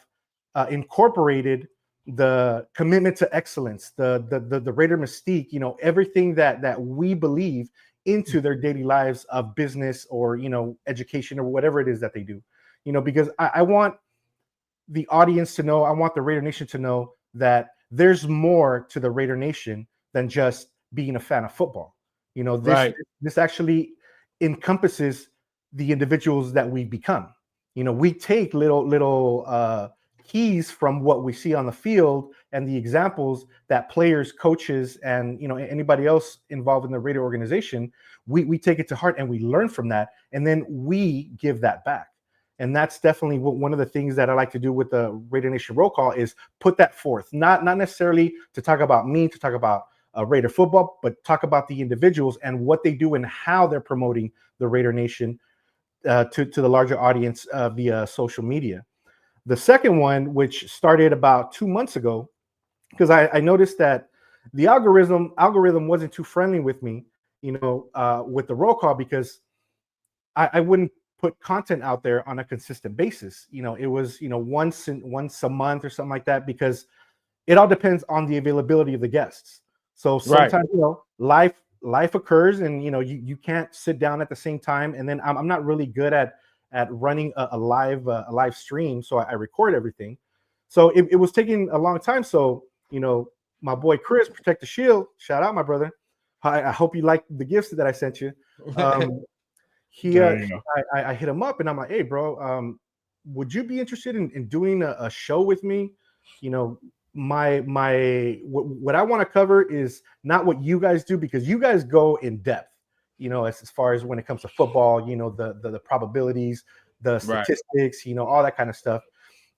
incorporated the commitment to excellence, the Raider mystique, you know, everything that we believe into their daily lives of business or, you know, education or whatever it is that they do, you know, because I want the audience to know, I want the Raider Nation to know that there's more to the Raider Nation than just being a fan of football. You know, this actually encompasses the individuals that we become. You know, we take little keys from what we see on the field and the examples that players, coaches, and, you know, anybody else involved in the Raider organization, we take it to heart and we learn from that, and then we give that back. And that's definitely one of the things that I like to do with the Raider Nation Roll Call is put that forth, not necessarily to talk about me, to talk about Raider football, but talk about the individuals and what they do and how they're promoting the Raider Nation to the larger audience via social media. The second one, which started about 2 months ago, because I noticed that the algorithm wasn't too friendly with me, you know, with the roll call, because I wouldn't put content out there on a consistent basis. You know, it was, you know, once a month or something like that, because it all depends on the availability of the guests. So sometimes, you know, life occurs, and, you know, you can't sit down at the same time. And then I'm not really good at running a live stream, so I record everything. So it was taking a long time. So, you know, my boy Chris, Protect the Shield, shout out, my brother. I hope you like the gifts that I sent you. I hit him up and I'm like, hey, bro, would you be interested in doing a show with me? You know, what I want to cover is not what you guys do, because you guys go in depth, you know, as far as when it comes to football, you know, the probabilities, the statistics, you know, all that kind of stuff.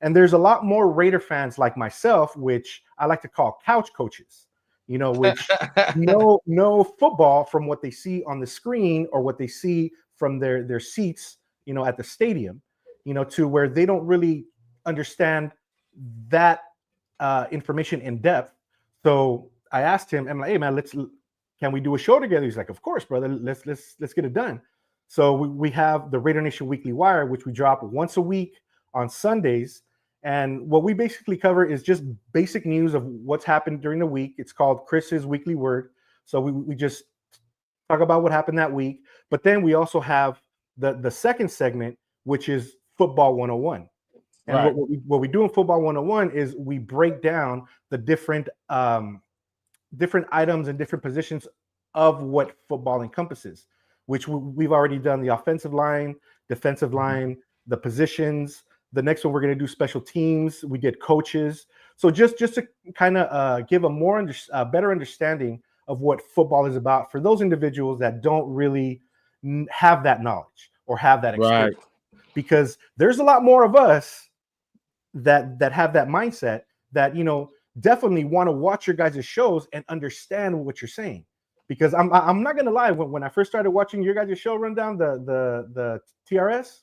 And there's a lot more Raider fans like myself, which I like to call couch coaches, you know, which know football from what they see on the screen or what they see from their seats, you know, at the stadium, you know, to where they don't really understand that information in depth. So I asked him, I'm like, hey man, can we do a show together? He's like, of course, brother, let's get it done. So we have the Raider Nation Weekly Wire, which we drop once a week on Sundays. And what we basically cover is just basic news of what's happened during the week. It's called Chris's Weekly Word. So we just talk about what happened that week. But then we also have the second segment, which is Football 101. And what we do in Football 101 is we break down the different items and different positions of what football encompasses, which we've already done: the offensive line, defensive line, the positions. The next one, we're going to do special teams. We did coaches. So just to kind of give a better understanding of what football is about for those individuals that don't really have that knowledge or have that experience. Because there's a lot more of us that have that mindset that, you know, definitely want to watch your guys' shows and understand what you're saying. Because I'm not gonna lie, when I first started watching your guys' show rundown, the TRS,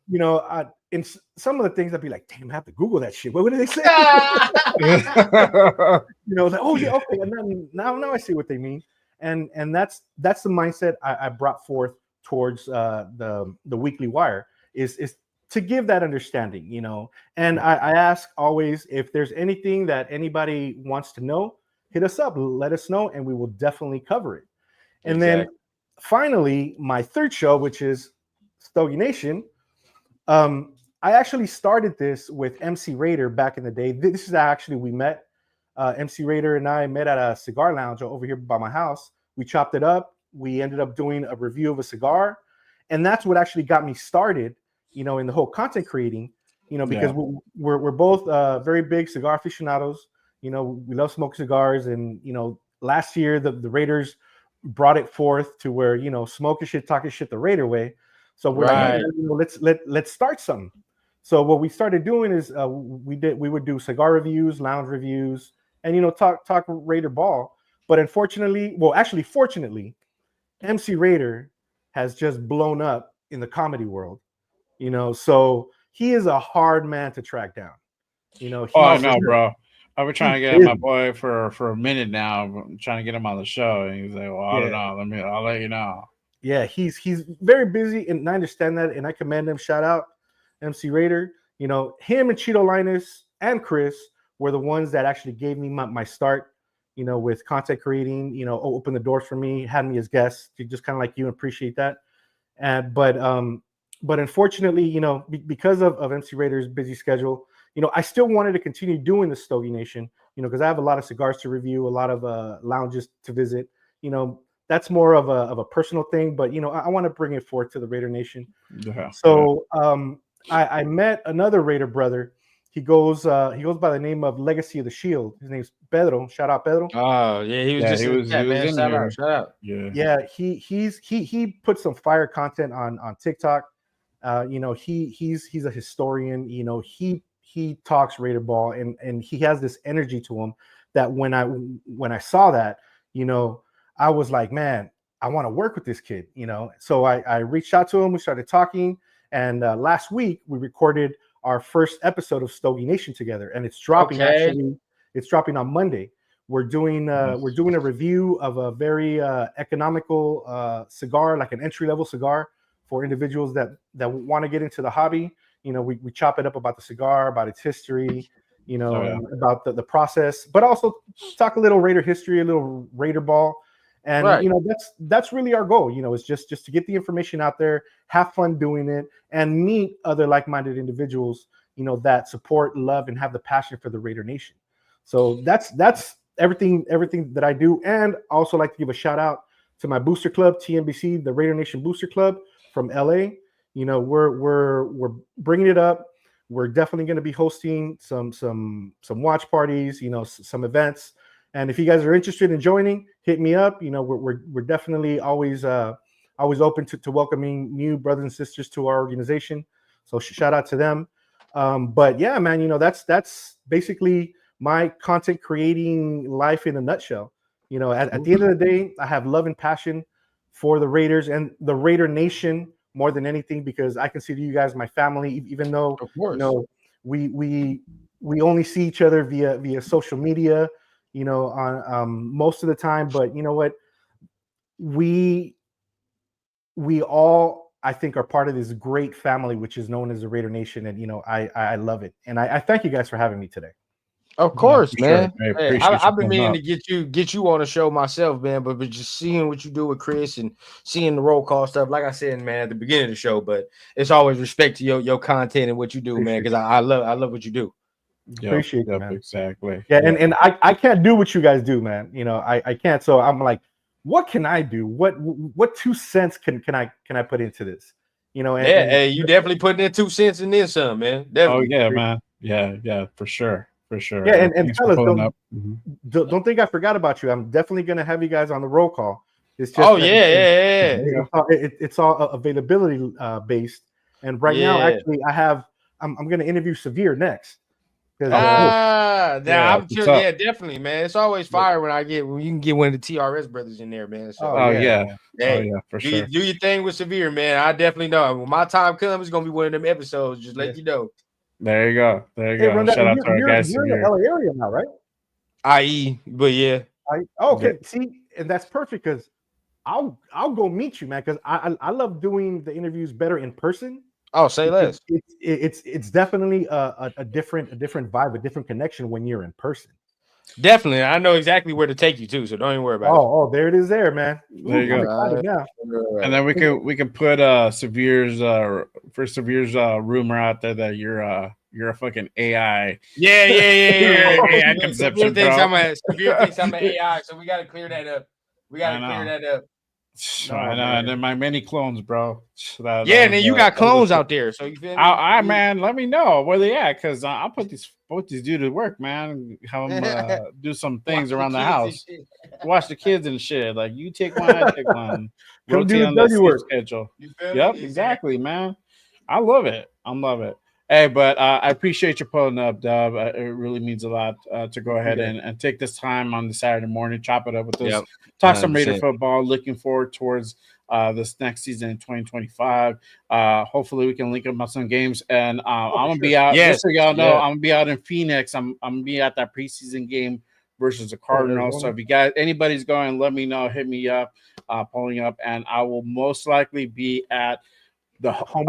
you know, in some of the things I'd be like, damn, I have to Google that shit. What did they say? You know, like, oh yeah, okay. And then now I see what they mean. And that's the mindset I brought forth towards the Weekly Wire is to give that understanding, you know. And I ask always, if there's anything that anybody wants to know, hit us up, let us know, and we will definitely cover it. And then finally, my third show, which is Stogie Nation. I actually started this with MC Raider back in the day. This is actually, we met. MC Raider and I met at a cigar lounge over here by my house. We chopped it up. We ended up doing a review of a cigar. And that's what actually got me started, you know, in the whole content creating, you know, because we're both very big cigar aficionados. You know, we love smoking cigars. And, you know, last year, the Raiders brought it forth to where, you know, smoking shit, talking shit the Raider way. So we're like, you know, let's start something. So what we started doing is we would do cigar reviews, lounge reviews, and, you know, talk Raider ball. But fortunately, MC Raider has just blown up in the comedy world, you know. So he is a hard man to track down, you know. I know, bro. I've been trying to get my boy for a minute now. I'm trying to get him on the show, and he's like, "Well, I don't know. I'll let you know." Yeah, he's very busy, and I understand that, and I commend him. Shout out MC Raider. You know, him and Cheeto Linus and Chris were the ones that actually gave me my start, you know, with content creating, you know, opened the doors for me, had me as guests, just kind of like you, appreciate that. But unfortunately, you know, because of MC Raider's busy schedule, you know, I still wanted to continue doing the Stogie Nation, you know, because I have a lot of cigars to review, a lot of lounges to visit. You know, that's more of a personal thing, but you know, I want to bring it forward to the Raider Nation. Yeah. So I met another Raider brother. He goes by the name of Legacy of the Shield. His name's Pedro. Shout out Pedro. Oh yeah, he was just in the chat, man. Shout out. Yeah. He put some fire content on TikTok. You know, he's a historian. You know, he talks Raider ball, and he has this energy to him that when I saw that, you know, I was like, man, I want to work with this kid, you know. So I reached out to him. We started talking, and last week we recorded our first episode of Stogie Nation together, and it's dropping. Okay. Actually, it's dropping on Monday. We're doing a review of a very economical cigar, like an entry-level cigar for individuals that want to get into the hobby. You know, we chop it up about the cigar, about its history, you know, about the process, but also talk a little Raider history, a little Raider ball. And you know, that's really our goal. You know, it's just to get the information out there, have fun doing it, and meet other like-minded individuals, you know, that support, love, and have the passion for the Raider Nation. So that's everything that I do. And I also like to give a shout out to my booster club, TNBC, the Raider Nation Booster Club from LA. You know, we're bringing it up. We're definitely going to be hosting some watch parties, you know, some events. And if you guys are interested in joining, hit me up. You know, we're definitely always open to welcoming new brothers and sisters to our organization. So shout out to them. But yeah, man, you know, that's basically my content creating life in a nutshell. You know, at the end of the day, I have love and passion for the Raiders and the Raider Nation more than anything, because I consider you guys my family, even though, of course, you know, we only see each other via social media, you know, on most of the time. But you know what, we all, I think, are part of this great family, which is known as the Raider Nation. And, you know, I love it. And I thank you guys for having me today. Of course, man. Sure. Hey, I've been meaning to get you on the show myself, man. But just seeing what you do with Chris and seeing the roll call stuff, like I said, man, at the beginning of the show. But it's always respect to your content and what you do, man, because I love what you do. Appreciate it, man. Exactly. Yeah, and I can't do what you guys do, man. You know, I can't. So I'm like, what can I do? What 2 cents can I put into this? You know, hey, you definitely putting in 2 cents and then some, man. Definitely. Oh yeah, man. Yeah, for sure. Yeah, and fellas, don't think I forgot about you. I'm definitely gonna have you guys on the roll call. It's just it's all availability based. And right now, actually, I'm gonna interview Severe next. Definitely, man. It's always fire when you can get one of the TRS brothers in there, man. So, for sure. Do your thing with Severe, man. I definitely know when my time comes, it's gonna be one of them episodes. Just let you know. There you go. Hey, Shout out to our guys. You're in the LA area now, right? IE, but yeah. Okay. See, and that's perfect because I'll go meet you, man. Because I love doing the interviews better in person. Oh, say less. It's definitely a different vibe, a different connection when you're in person. Definitely, I know exactly where to take you to, so don't even worry about it. Oh, there it is, there, man. There you go. And then we can put Severe's rumor out there that you're a fucking AI. Yeah. AI conception, Severe thinks I'm an AI, so we got to clear that up. I know, and then my many clones, bro. And then you got clones out there, so you feel me? Man, let me know where they at, because I'll put these dudes to work, man. Have them do some things around the house, watch the kids and shit. Like, you take one, I take one. Rotate on the schedule. Yep, exactly, man. I love it. Hey, but I appreciate you pulling up, Dub. It really means a lot to go ahead and take this time on the Saturday morning, chop it up with us, talk some Raider football. Looking forward towards this next season in 2025. Hopefully, we can link up on some games. And I'm gonna be out. Just so y'all know, I'm gonna be out in Phoenix. I'm gonna be at that preseason game versus the Cardinals. So if you guys, anybody's going, let me know. Hit me up, pulling up, and I will most likely be at the home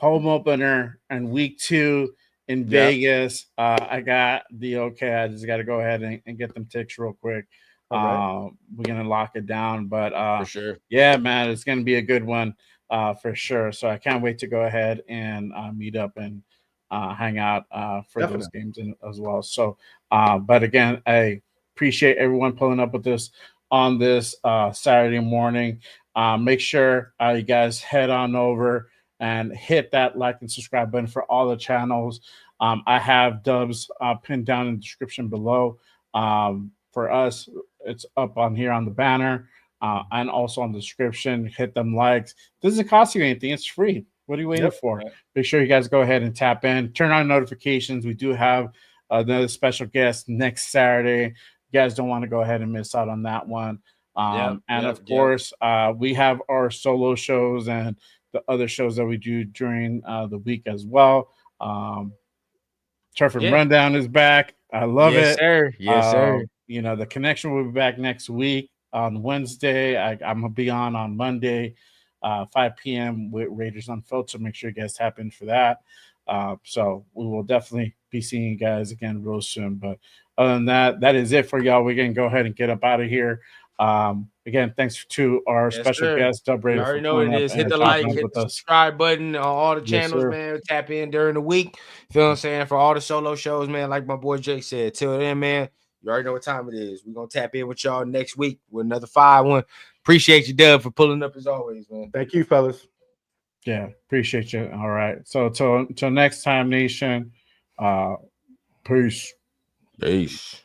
home opener and week 2 in Vegas. I got the okay. I just got to go ahead and get them ticks real quick. We're gonna lock it down, but for sure. Yeah, man, it's gonna be a good one for sure. So I can't wait to go ahead and meet up and hang out for those games as well. So, but again, I appreciate everyone pulling up with us on this Saturday morning. Make sure you guys head on over and hit that like and subscribe button for all the channels. I have Dubs pinned down in the description below. For us, it's up on here on the banner and also on the description. Hit them likes. Doesn't cost you anything. It's free. What are you waiting for? Make sure you guys go ahead and tap in. Turn on notifications. We do have another special guest next Saturday. You guys don't want to go ahead and miss out on that one. Of course, we have our solo shows and the other shows that we do during the week as well. Turford Rundown is back. I love it. Sir. Yes, sir. You know, the connection will be back next week on Wednesday. I'm going to be on Monday, 5 p.m. with Raiders Unfiltered. So make sure you guys tap in for that. So we will definitely be seeing you guys again real soon. But other than that, that is it for y'all. We're going to go ahead and get up out of here. Again, thanks to our special guest, Dub Raider. You already know what it is. Hit the like, hit the subscribe button on all the channels, man. Tap in during the week. Feel what I'm saying? For all the solo shows, man, like my boy Jake said. Till then, man, you already know what time it is. We're going to tap in with y'all next week with another 5-1. Appreciate you, Dub, for pulling up as always, man. Thank you, fellas. Yeah, appreciate you. All right. So till next time, nation. Peace. Peace.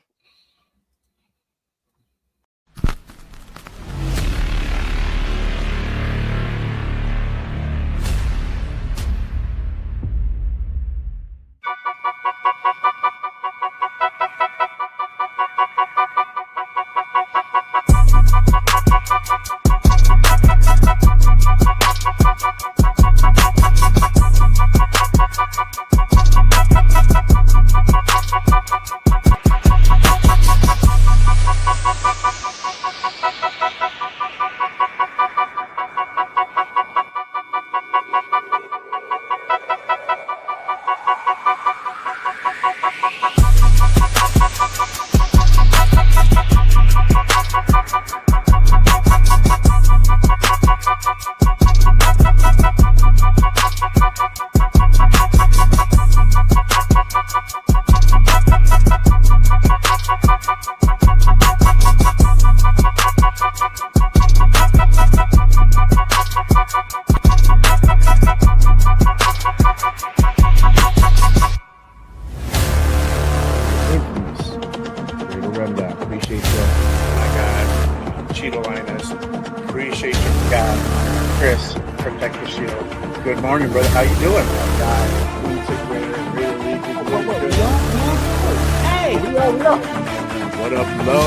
What up, Lo?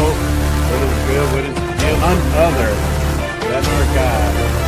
What is good? What is none other than our guy,